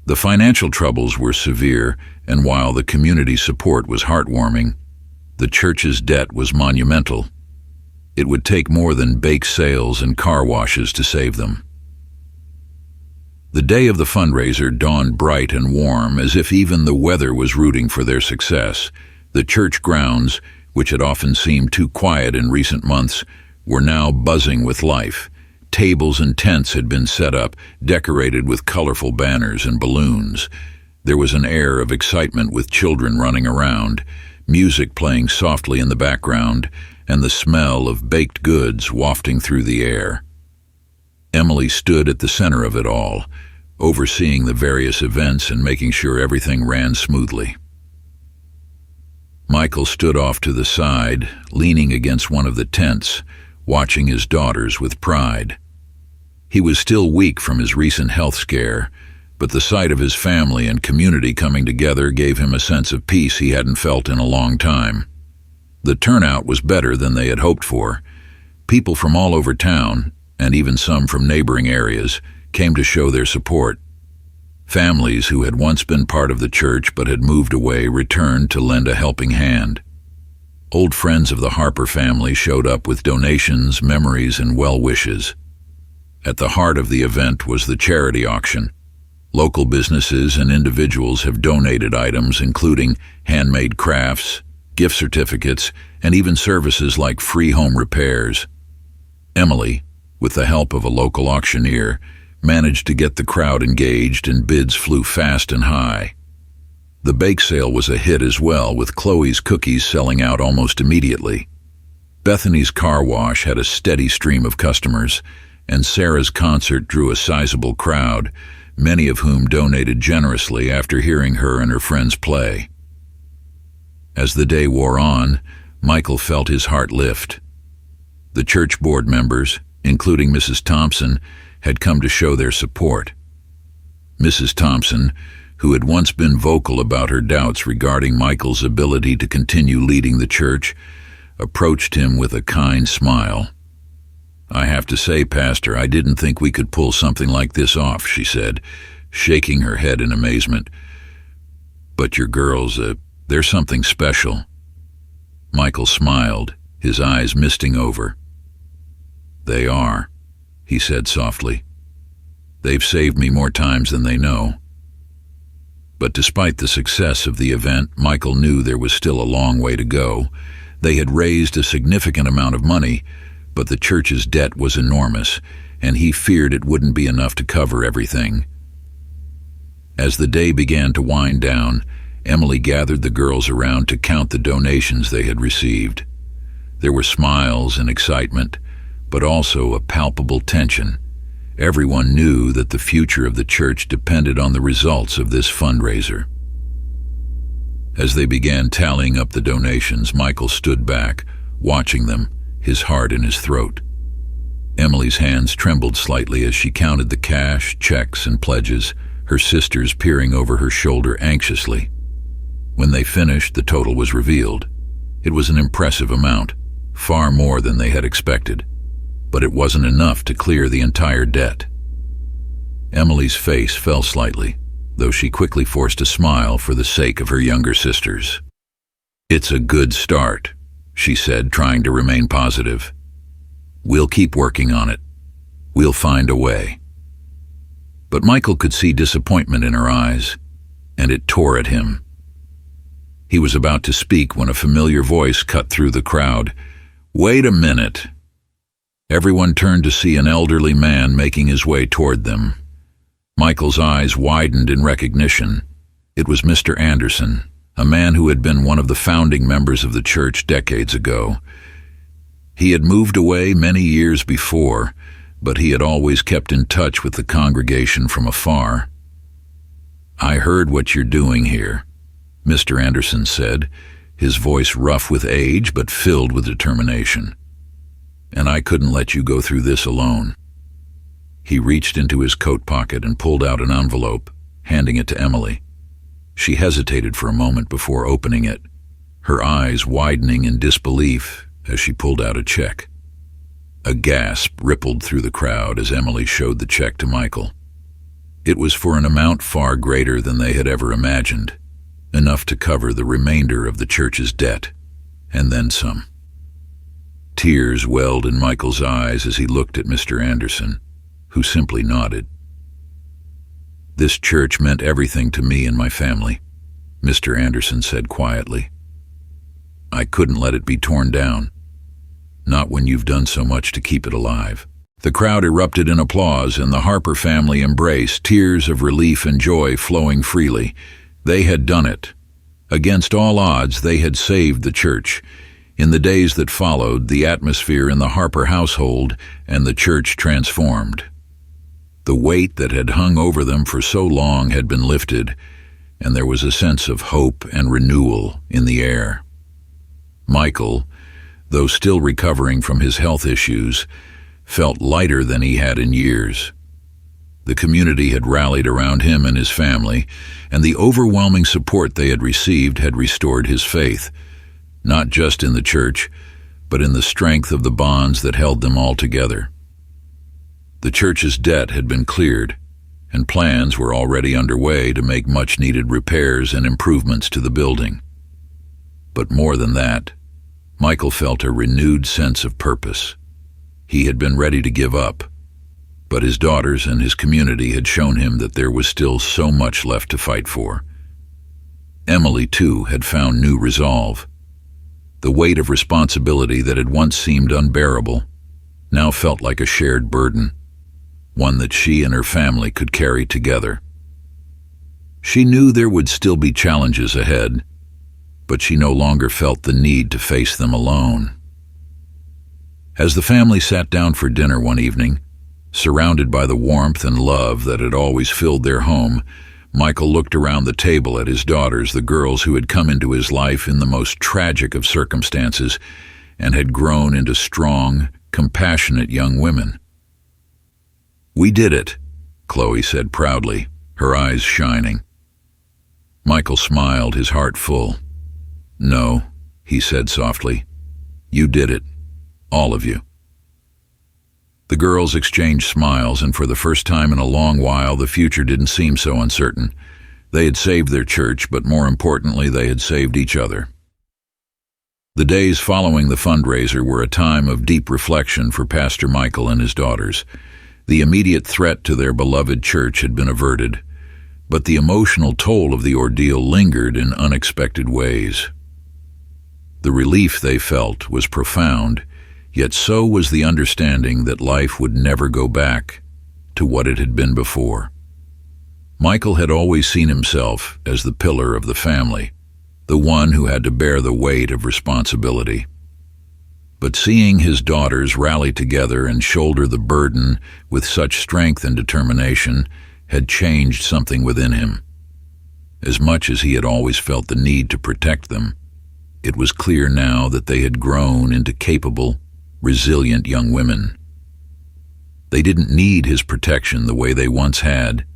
The financial troubles were severe, and while the community support was heartwarming, the church's debt was monumental. It would take more than bake sales and car washes to save them. The day of the fundraiser dawned bright and warm, as if even the weather was rooting for their success. The church grounds, which had often seemed too quiet in recent months, were now buzzing with life. Tables and tents had been set up, decorated with colorful banners and balloons. There was an air of excitement with children running around, music playing softly in the background, and the smell of baked goods wafting through the air. Emily stood at the center of it all, overseeing the various events and making sure everything ran smoothly. Michael stood off to the side, leaning against one of the tents, watching his daughters with pride. He was still weak from his recent health scare, but the sight of his family and community coming together gave him a sense of peace he hadn't felt in a long time. The turnout was better than they had hoped for. People from all over town, and even some from neighboring areas, came to show their support. Families who had once been part of the church but had moved away returned to lend a helping hand. Old friends of the Harper family showed up with donations, memories, and well wishes. At the heart of the event was the charity auction. Local businesses and individuals have donated items including handmade crafts, gift certificates, and even services like free home repairs. Emily, with the help of a local auctioneer, managed to get the crowd engaged and bids flew fast and high. The bake sale was a hit as well, with Chloe's cookies selling out almost immediately. Bethany's car wash had a steady stream of customers, and Sarah's concert drew a sizable crowd, many of whom donated generously after hearing her and her friends play. As the day wore on, Michael felt his heart lift. The church board members, including Mrs. Thompson, had come to show their support. Mrs. Thompson, who had once been vocal about her doubts regarding Michael's ability to continue leading the church, approached him with a kind smile. "I have to say, Pastor, I didn't think we could pull something like this off," she said, shaking her head in amazement. "But your girls, they're something special." Michael smiled, his eyes misting over. "They are," he said softly. "They've saved me more times than they know." But despite the success of the event, Michael knew there was still a long way to go. They had raised a significant amount of money, but the church's debt was enormous, and he feared it wouldn't be enough to cover everything. As the day began to wind down, Emily gathered the girls around to count the donations they had received. There were smiles and excitement, but also a palpable tension. Everyone knew that the future of the church depended on the results of this fundraiser. As they began tallying up the donations, Michael stood back, watching them, his heart in his throat. Emily's hands trembled slightly as she counted the cash, checks, and pledges, her sisters peering over her shoulder anxiously. When they finished, the total was revealed. It was an impressive amount, far more than they had expected, but it wasn't enough to clear the entire debt. Emily's face fell slightly, though she quickly forced a smile for the sake of her younger sisters. "It's a good start," she said, trying to remain positive. "We'll keep working on it. We'll find a way." But Michael could see disappointment in her eyes, and it tore at him. He was about to speak when a familiar voice cut through the crowd. "Wait a minute." Everyone turned to see an elderly man making his way toward them. Michael's eyes widened in recognition. It was Mr. Anderson, a man who had been one of the founding members of the church decades ago. He had moved away many years before, but he had always kept in touch with the congregation from afar. "I heard what you're doing here," Mr. Anderson said, his voice rough with age but filled with determination. "And I couldn't let you go through this alone." He reached into his coat pocket and pulled out an envelope, handing it to Emily. She hesitated for a moment before opening it, her eyes widening in disbelief as she pulled out a check. A gasp rippled through the crowd as Emily showed the check to Michael. It was for an amount far greater than they had ever imagined. enough to cover the remainder of the church's debt, and then some. Tears welled in Michael's eyes as he looked at Mr. Anderson, who simply nodded. "This church meant everything to me and my family," Mr. Anderson said quietly. "I couldn't let it be torn down. Not when you've done so much to keep it alive." The crowd erupted in applause, and the Harper family embraced, tears of relief and joy flowing freely. They had done it. Against all odds, they had saved the church. In the days that followed, the atmosphere in the Harper household and the church transformed. The weight that had hung over them for so long had been lifted, and there was a sense of hope and renewal in the air. Michael, though still recovering from his health issues, felt lighter than he had in years. The community had rallied around him and his family, and the overwhelming support they had received had restored his faith, not just in the church, but in the strength of the bonds that held them all together. The church's debt had been cleared, and plans were already underway to make much-needed repairs and improvements to the building. But more than that, Michael felt a renewed sense of purpose. He had been ready to give up, but his daughters and his community had shown him that there was still so much left to fight for. Emily, too, had found new resolve. The weight of responsibility that had once seemed unbearable now felt like a shared burden, one that she and her family could carry together. She knew there would still be challenges ahead, but she no longer felt the need to face them alone. As the family sat down for dinner one evening, surrounded by the warmth and love that had always filled their home, Michael looked around the table at his daughters, the girls who had come into his life in the most tragic of circumstances and had grown into strong, compassionate young women. "We did it," Chloe said proudly, her eyes shining. Michael smiled, his heart full. "No," he said softly. "You did it. All of you." The girls exchanged smiles, and for the first time in a long while, the future didn't seem so uncertain. They had saved their church, but more importantly, they had saved each other. The days following the fundraiser were a time of deep reflection for Pastor Michael and his daughters. The immediate threat to their beloved church had been averted, but the emotional toll of the ordeal lingered in unexpected ways. The relief they felt was profound, yet so was the understanding that life would never go back to what it had been before. Michael had always seen himself as the pillar of the family, the one who had to bear the weight of responsibility. But seeing his daughters rally together and shoulder the burden with such strength and determination had changed something within him. As much as he had always felt the need to protect them, it was clear now that they had grown into capable, resilient young women. They didn't need his protection the way they once had.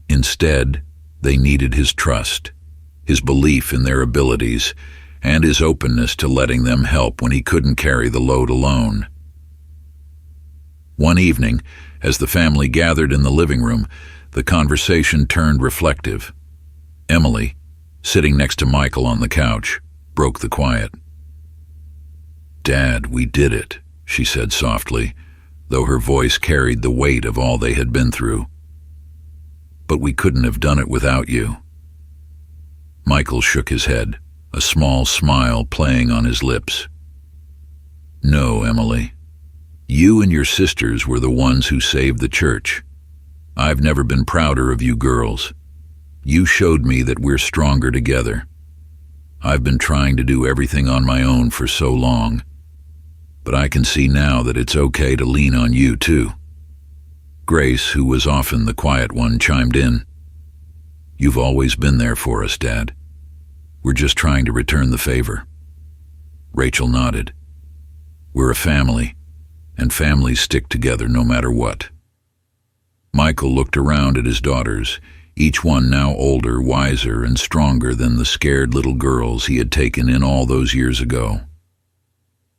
Instead, they needed his trust, his belief in their abilities, and his openness to letting them help when he couldn't carry the load alone. One evening, as the family gathered in the living room, the conversation turned reflective. Emily, sitting next to Michael on the couch, broke the quiet. "Dad, we did it," she said softly, though her voice carried the weight of all they had been through. "But we couldn't have done it without you." Michael shook his head, a small smile playing on his lips. "No, Emily. You and your sisters were the ones who saved the church. I've never been prouder of you girls. You showed me that we're stronger together. I've been trying to do everything on my own for so long, but I can see now that it's okay to lean on you too." Grace, who was often the quiet one, chimed in. "You've always been there for us, Dad. We're just trying to return the favor." Rachel nodded. "We're a family, and families stick together no matter what." Michael looked around at his daughters, each one now older, wiser, and stronger than the scared little girls he had taken in all those years ago.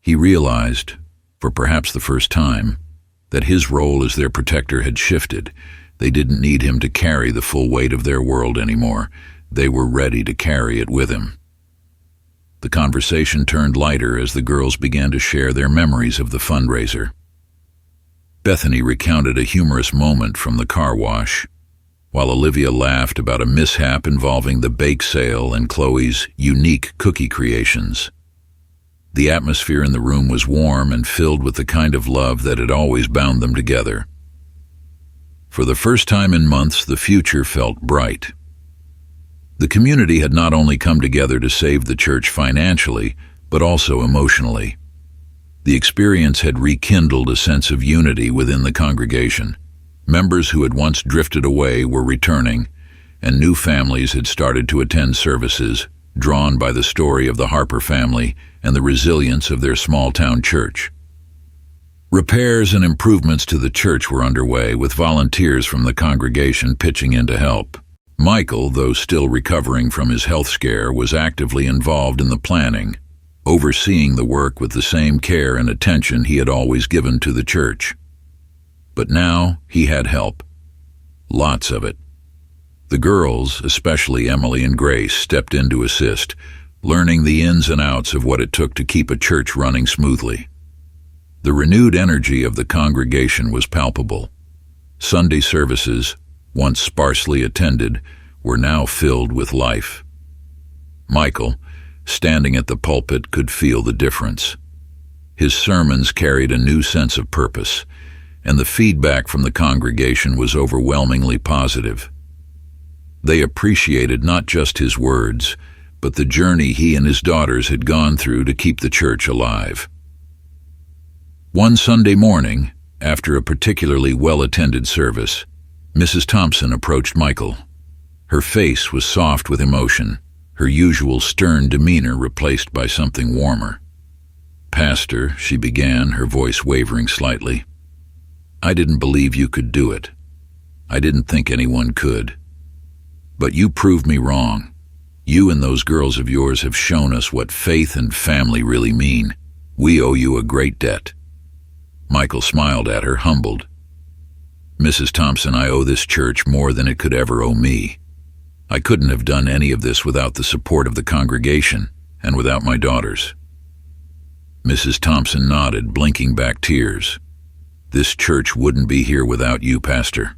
He realized, for perhaps the first time, that his role as their protector had shifted. They didn't need him to carry the full weight of their world anymore. They were ready to carry it with him. The conversation turned lighter as the girls began to share their memories of the fundraiser. Bethany recounted a humorous moment from the car wash, while Olivia laughed about a mishap involving the bake sale and Chloe's unique cookie creations. The atmosphere in the room was warm and filled with the kind of love that had always bound them together. For the first time in months, the future felt bright. The community had not only come together to save the church financially, but also emotionally. The experience had rekindled a sense of unity within the congregation. Members who had once drifted away were returning, and new families had started to attend services, drawn by the story of the Harper family and the resilience of their small-town church. Repairs and improvements to the church were underway, with volunteers from the congregation pitching in to help. Michael, though still recovering from his health scare, was actively involved in the planning, overseeing the work with the same care and attention he had always given to the church. But now he had help. Lots of it. The girls, especially Emily and Grace, stepped in to assist, learning the ins and outs of what it took to keep a church running smoothly. The renewed energy of the congregation was palpable. Sunday services, once sparsely attended, were now filled with life. Michael, standing at the pulpit, could feel the difference. His sermons carried a new sense of purpose, and the feedback from the congregation was overwhelmingly positive. They appreciated not just his words, but the journey he and his daughters had gone through to keep the church alive. One Sunday morning, after a particularly well-attended service, Mrs. Thompson approached Michael. Her face was soft with emotion, her usual stern demeanor replaced by something warmer. "Pastor," she began, her voice wavering slightly, "I didn't believe you could do it. I didn't think anyone could. But you proved me wrong. You and those girls of yours have shown us what faith and family really mean. We owe you a great debt." Michael smiled at her, humbled. "Mrs. Thompson, I owe this church more than it could ever owe me. I couldn't have done any of this without the support of the congregation and without my daughters." Mrs. Thompson nodded, blinking back tears. "This church wouldn't be here without you, Pastor.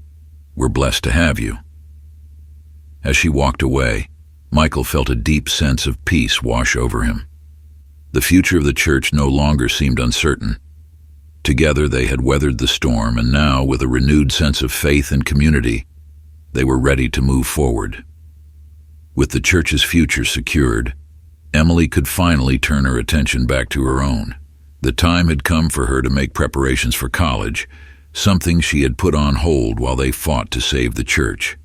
We're blessed to have you." As she walked away, Michael felt a deep sense of peace wash over him. The future of the church no longer seemed uncertain. Together they had weathered the storm, and now, with a renewed sense of faith and community, they were ready to move forward. With the church's future secured, Emily could finally turn her attention back to her own. The time had come for her to make preparations for college, something she had put on hold while they fought to save the church.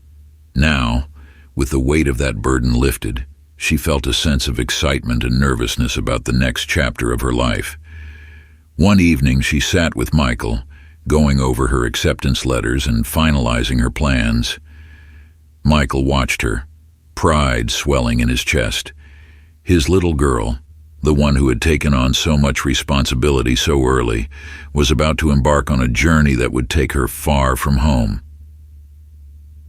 Now, with the weight of that burden lifted, she felt a sense of excitement and nervousness about the next chapter of her life. One evening she sat with Michael, going over her acceptance letters and finalizing her plans. Michael watched her, pride swelling in his chest. His little girl, the one who had taken on so much responsibility so early, was about to embark on a journey that would take her far from home.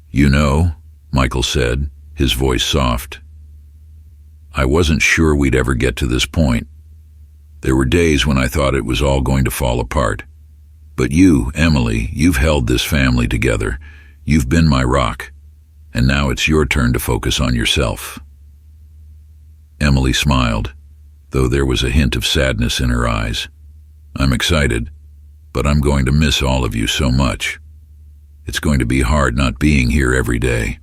"You know," Michael said, his voice soft, "I wasn't sure we'd ever get to this point. There were days when I thought it was all going to fall apart. But you, Emily, you've held this family together. You've been my rock. And now it's your turn to focus on yourself." Emily smiled, though there was a hint of sadness in her eyes. "I'm excited, but I'm going to miss all of you so much. It's going to be hard not being here every day."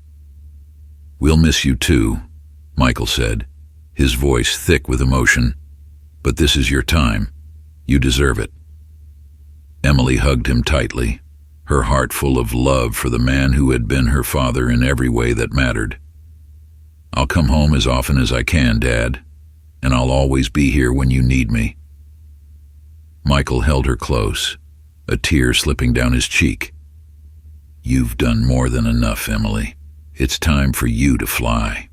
"We'll miss you too," Michael said, his voice thick with emotion. "But this is your time. You deserve it." Emily hugged him tightly, her heart full of love for the man who had been her father in every way that mattered. "I'll come home as often as I can, Dad, and I'll always be here when you need me." Michael held her close, a tear slipping down his cheek. "You've done more than enough, Emily. It's time for you to fly."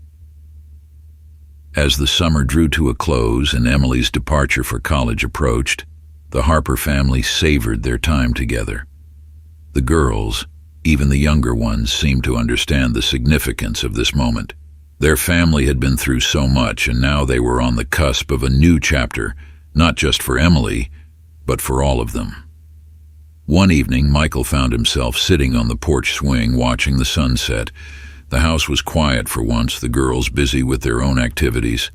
As the summer drew to a close and Emily's departure for college approached, the Harper family savored their time together. The girls, even the younger ones, seemed to understand the significance of this moment. Their family had been through so much, and now they were on the cusp of a new chapter, not just for Emily, but for all of them. One evening, Michael found himself sitting on the porch swing watching the sunset. The house was quiet for once, the girls busy with their own activities.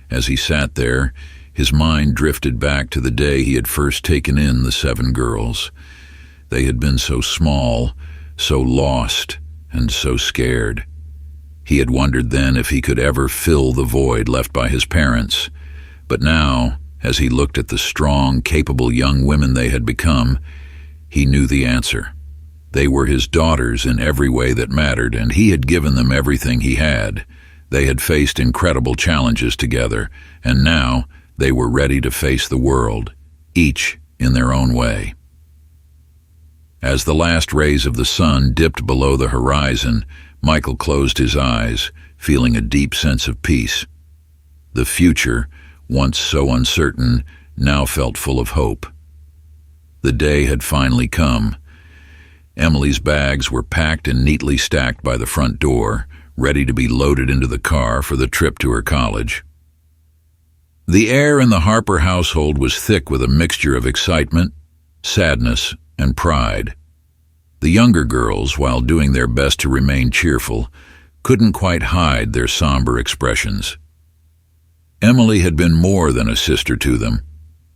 As he sat there, his mind drifted back to the day he had first taken in the 7 girls. They had been so small, so lost, and so scared. He had wondered then if he could ever fill the void left by his parents. But now, as he looked at the strong, capable young women they had become, he knew the answer. They were his daughters in every way that mattered, and he had given them everything he had. They had faced incredible challenges together, and now they were ready to face the world, each in their own way. As the last rays of the sun dipped below the horizon, Michael closed his eyes, feeling a deep sense of peace. The future, once so uncertain, now felt full of hope. The day had finally come. Emily's bags were packed and neatly stacked by the front door, ready to be loaded into the car for the trip to her college. The air in the Harper household was thick with a mixture of excitement, sadness, and pride. The younger girls, while doing their best to remain cheerful, couldn't quite hide their somber expressions. Emily had been more than a sister to them.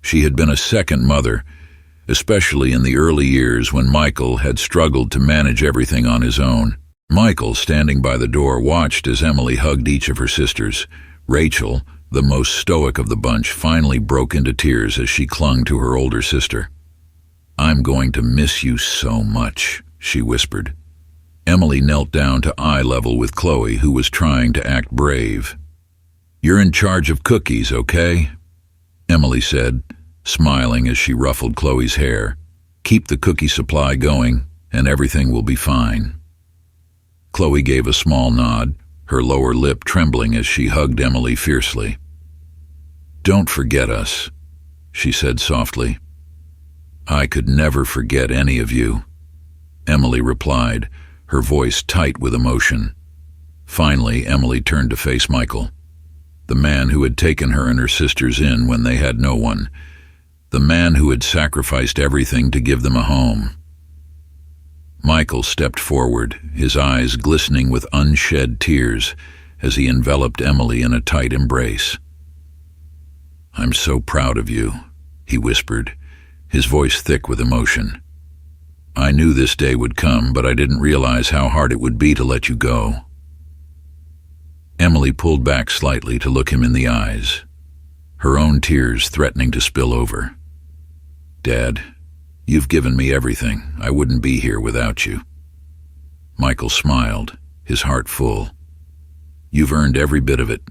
She had been a second mother, especially in the early years when Michael had struggled to manage everything on his own. Michael, standing by the door, watched as Emily hugged each of her sisters. Rachel, the most stoic of the bunch, finally broke into tears as she clung to her older sister. "I'm going to miss you so much," she whispered. Emily knelt down to eye level with Chloe, who was trying to act brave. "You're in charge of cookies, okay?" Emily said, smiling as she ruffled Chloe's hair. "Keep the cookie supply going, and everything will be fine." Chloe gave a small nod, her lower lip trembling as she hugged Emily fiercely. "Don't forget us," she said softly. "I could never forget any of you," Emily replied, her voice tight with emotion. Finally, Emily turned to face Michael, the man who had taken her and her sisters in when they had no one, the man who had sacrificed everything to give them a home. Michael stepped forward, his eyes glistening with unshed tears as he enveloped Emily in a tight embrace. "I'm so proud of you," he whispered, his voice thick with emotion. "I knew this day would come, but I didn't realize how hard it would be to let you go." Emily pulled back slightly to look him in the eyes, her own tears threatening to spill over. "Dad, you've given me everything. I wouldn't be here without you." Michael smiled, his heart full. "You've earned every bit of it,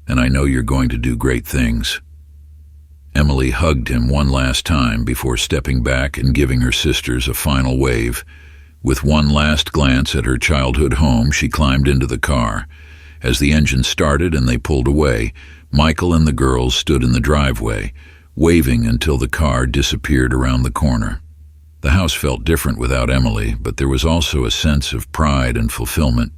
and I know you're going to do great things." Emily hugged him one last time before stepping back and giving her sisters a final wave. With one last glance at her childhood home, she climbed into the car. As the engine started and they pulled away, Michael and the girls stood in the driveway, waving until the car disappeared around the corner. The house felt different without Emily, but there was also a sense of pride and fulfillment.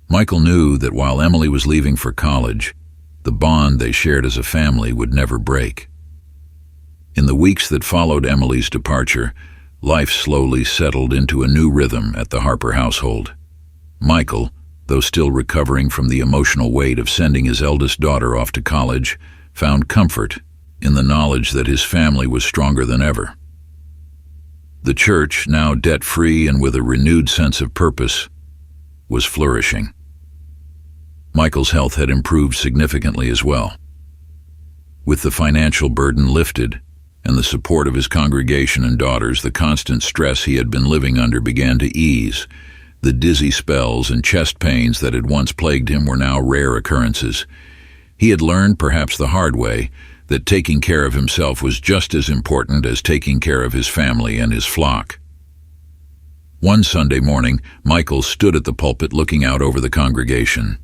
Michael knew that while Emily was leaving for college, the bond they shared as a family would never break. In the weeks that followed Emily's departure, life slowly settled into a new rhythm at the Harper household. Michael, though still recovering from the emotional weight of sending his eldest daughter off to college, found comfort in the knowledge that his family was stronger than ever. The church, now debt-free and with a renewed sense of purpose, was flourishing. Michael's health had improved significantly as well. With the financial burden lifted and the support of his congregation and daughters, the constant stress he had been living under began to ease. The dizzy spells and chest pains that had once plagued him were now rare occurrences. He had learned, perhaps the hard way, that taking care of himself was just as important as taking care of his family and his flock. One Sunday morning, Michael stood at the pulpit looking out over the congregation.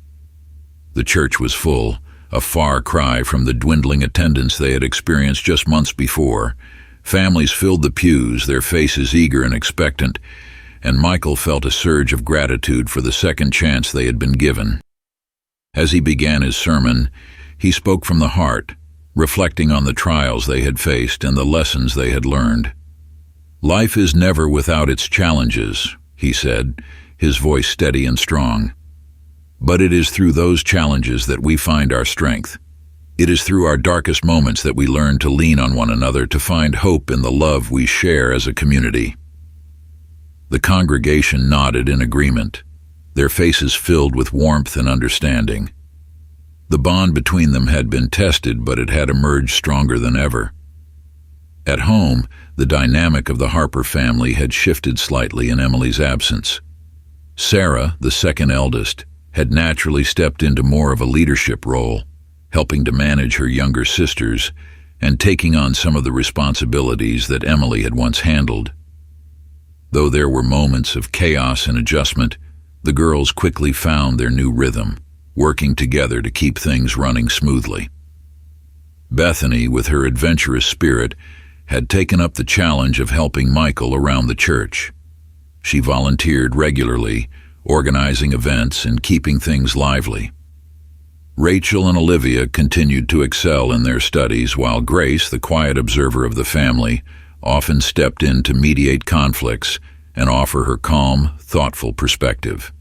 The church was full, a far cry from the dwindling attendance they had experienced just months before. Families filled the pews, their faces eager and expectant, and Michael felt a surge of gratitude for the second chance they had been given. As he began his sermon, he spoke from the heart, reflecting on the trials they had faced and the lessons they had learned. "Life is never without its challenges," he said, his voice steady and strong. "But it is through those challenges that we find our strength. It is through our darkest moments that we learn to lean on one another, to find hope in the love we share as a community." The congregation nodded in agreement, their faces filled with warmth and understanding. The bond between them had been tested, but it had emerged stronger than ever. At home, the dynamic of the Harper family had shifted slightly in Emily's absence. Sarah, the second eldest, had naturally stepped into more of a leadership role, helping to manage her younger sisters and taking on some of the responsibilities that Emily had once handled. Though there were moments of chaos and adjustment, the girls quickly found their new rhythm, working together to keep things running smoothly. Bethany, with her adventurous spirit, had taken up the challenge of helping Michael around the church. She volunteered regularly, organizing events and keeping things lively. Rachel and Olivia continued to excel in their studies, while Grace, the quiet observer of the family, often stepped in to mediate conflicts and offer her calm, thoughtful perspective.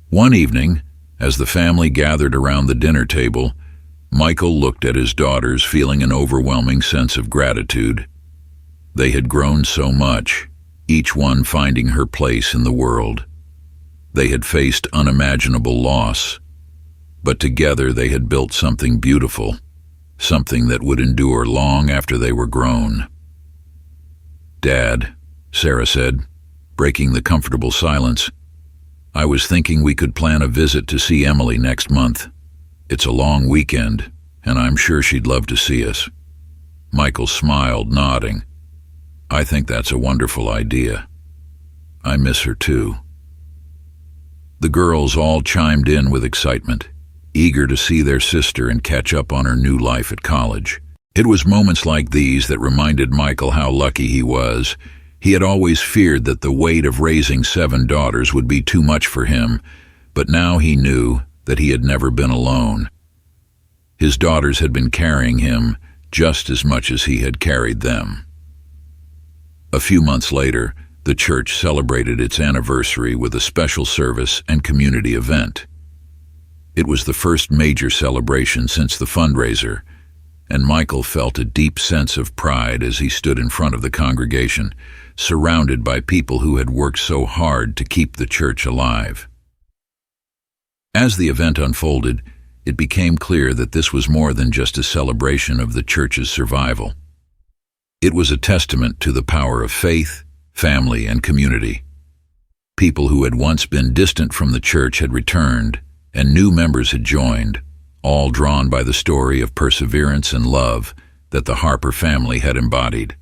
One evening, as the family gathered around the dinner table, Michael looked at his daughters, feeling an overwhelming sense of gratitude. They had grown so much, each one finding her place in the world. They had faced unimaginable loss, but together they had built something beautiful, something that would endure long after they were grown. "Dad," Sarah said, breaking the comfortable silence, "I was thinking we could plan a visit to see Emily next month. It's a long weekend, and I'm sure she'd love to see us." Michael smiled, nodding. "I think that's a wonderful idea. I miss her too." The girls all chimed in with excitement, eager to see their sister and catch up on her new life at college. It was moments like these that reminded Michael how lucky he was. He had always feared that the weight of raising 7 daughters would be too much for him, but now he knew that he had never been alone. His daughters had been carrying him just as much as he had carried them. A few months later, the church celebrated its anniversary with a special service and community event. It was the first major celebration since the fundraiser, and Michael felt a deep sense of pride as he stood in front of the congregation, surrounded by people who had worked so hard to keep the church alive. As the event unfolded, it became clear that this was more than just a celebration of the church's survival. It was a testament to the power of faith, family, and community. People who had once been distant from the church had returned, and new members had joined, all drawn by the story of perseverance and love that the Harper family had embodied.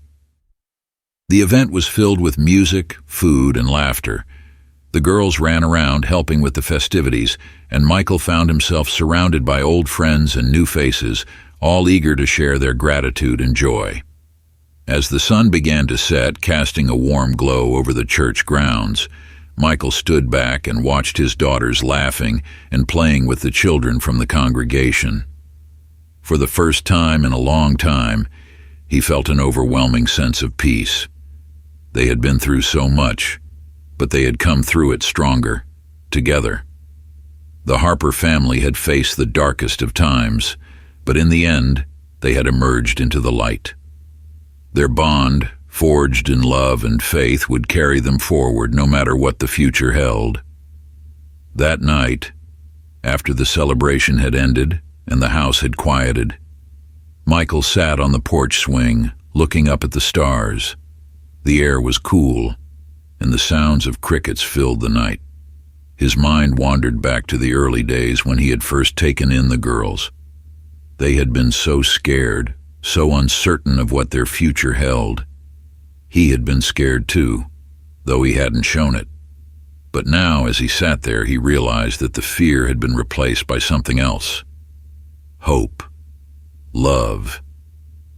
The event was filled with music, food, and laughter. The girls ran around helping with the festivities, and Michael found himself surrounded by old friends and new faces, all eager to share their gratitude and joy. As the sun began to set, casting a warm glow over the church grounds, Michael stood back and watched his daughters laughing and playing with the children from the congregation. For the first time in a long time, he felt an overwhelming sense of peace. They had been through so much, but they had come through it stronger, together. The Harper family had faced the darkest of times, but in the end, they had emerged into the light. Their bond, forged in love and faith, would carry them forward no matter what the future held. That night, after the celebration had ended and the house had quieted, Michael sat on the porch swing, looking up at the stars. The air was cool, and the sounds of crickets filled the night. His mind wandered back to the early days when he had first taken in the girls. They had been so scared, so uncertain of what their future held. He had been scared too, though he hadn't shown it. But now, as he sat there, he realized that the fear had been replaced by something else. Hope, love,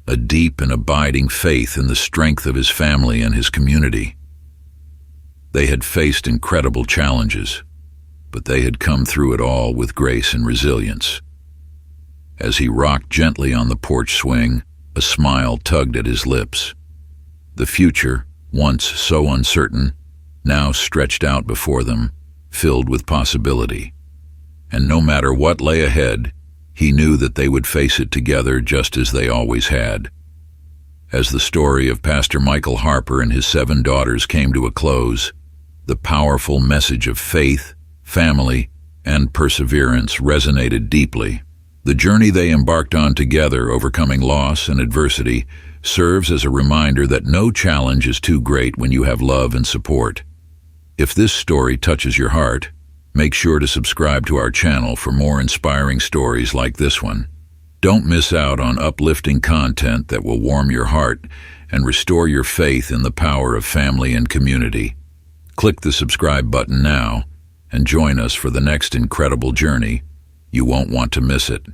a deep and abiding faith in the strength of his family and his community. They had faced incredible challenges, but they had come through it all with grace and resilience. As he rocked gently on the porch swing, a smile tugged at his lips. The future, once so uncertain, now stretched out before them, filled with possibility. And no matter what lay ahead, he knew that they would face it together just as they always had. As the story of Pastor Michael Harper and his 7 daughters came to a close, the powerful message of faith, family, and perseverance resonated deeply. The journey they embarked on together, overcoming loss and adversity, serves as a reminder that no challenge is too great when you have love and support. If this story touches your heart, make sure to subscribe to our channel for more inspiring stories like this one. Don't miss out on uplifting content that will warm your heart and restore your faith in the power of family and community. Click the subscribe button now and join us for the next incredible journey. You won't want to miss it.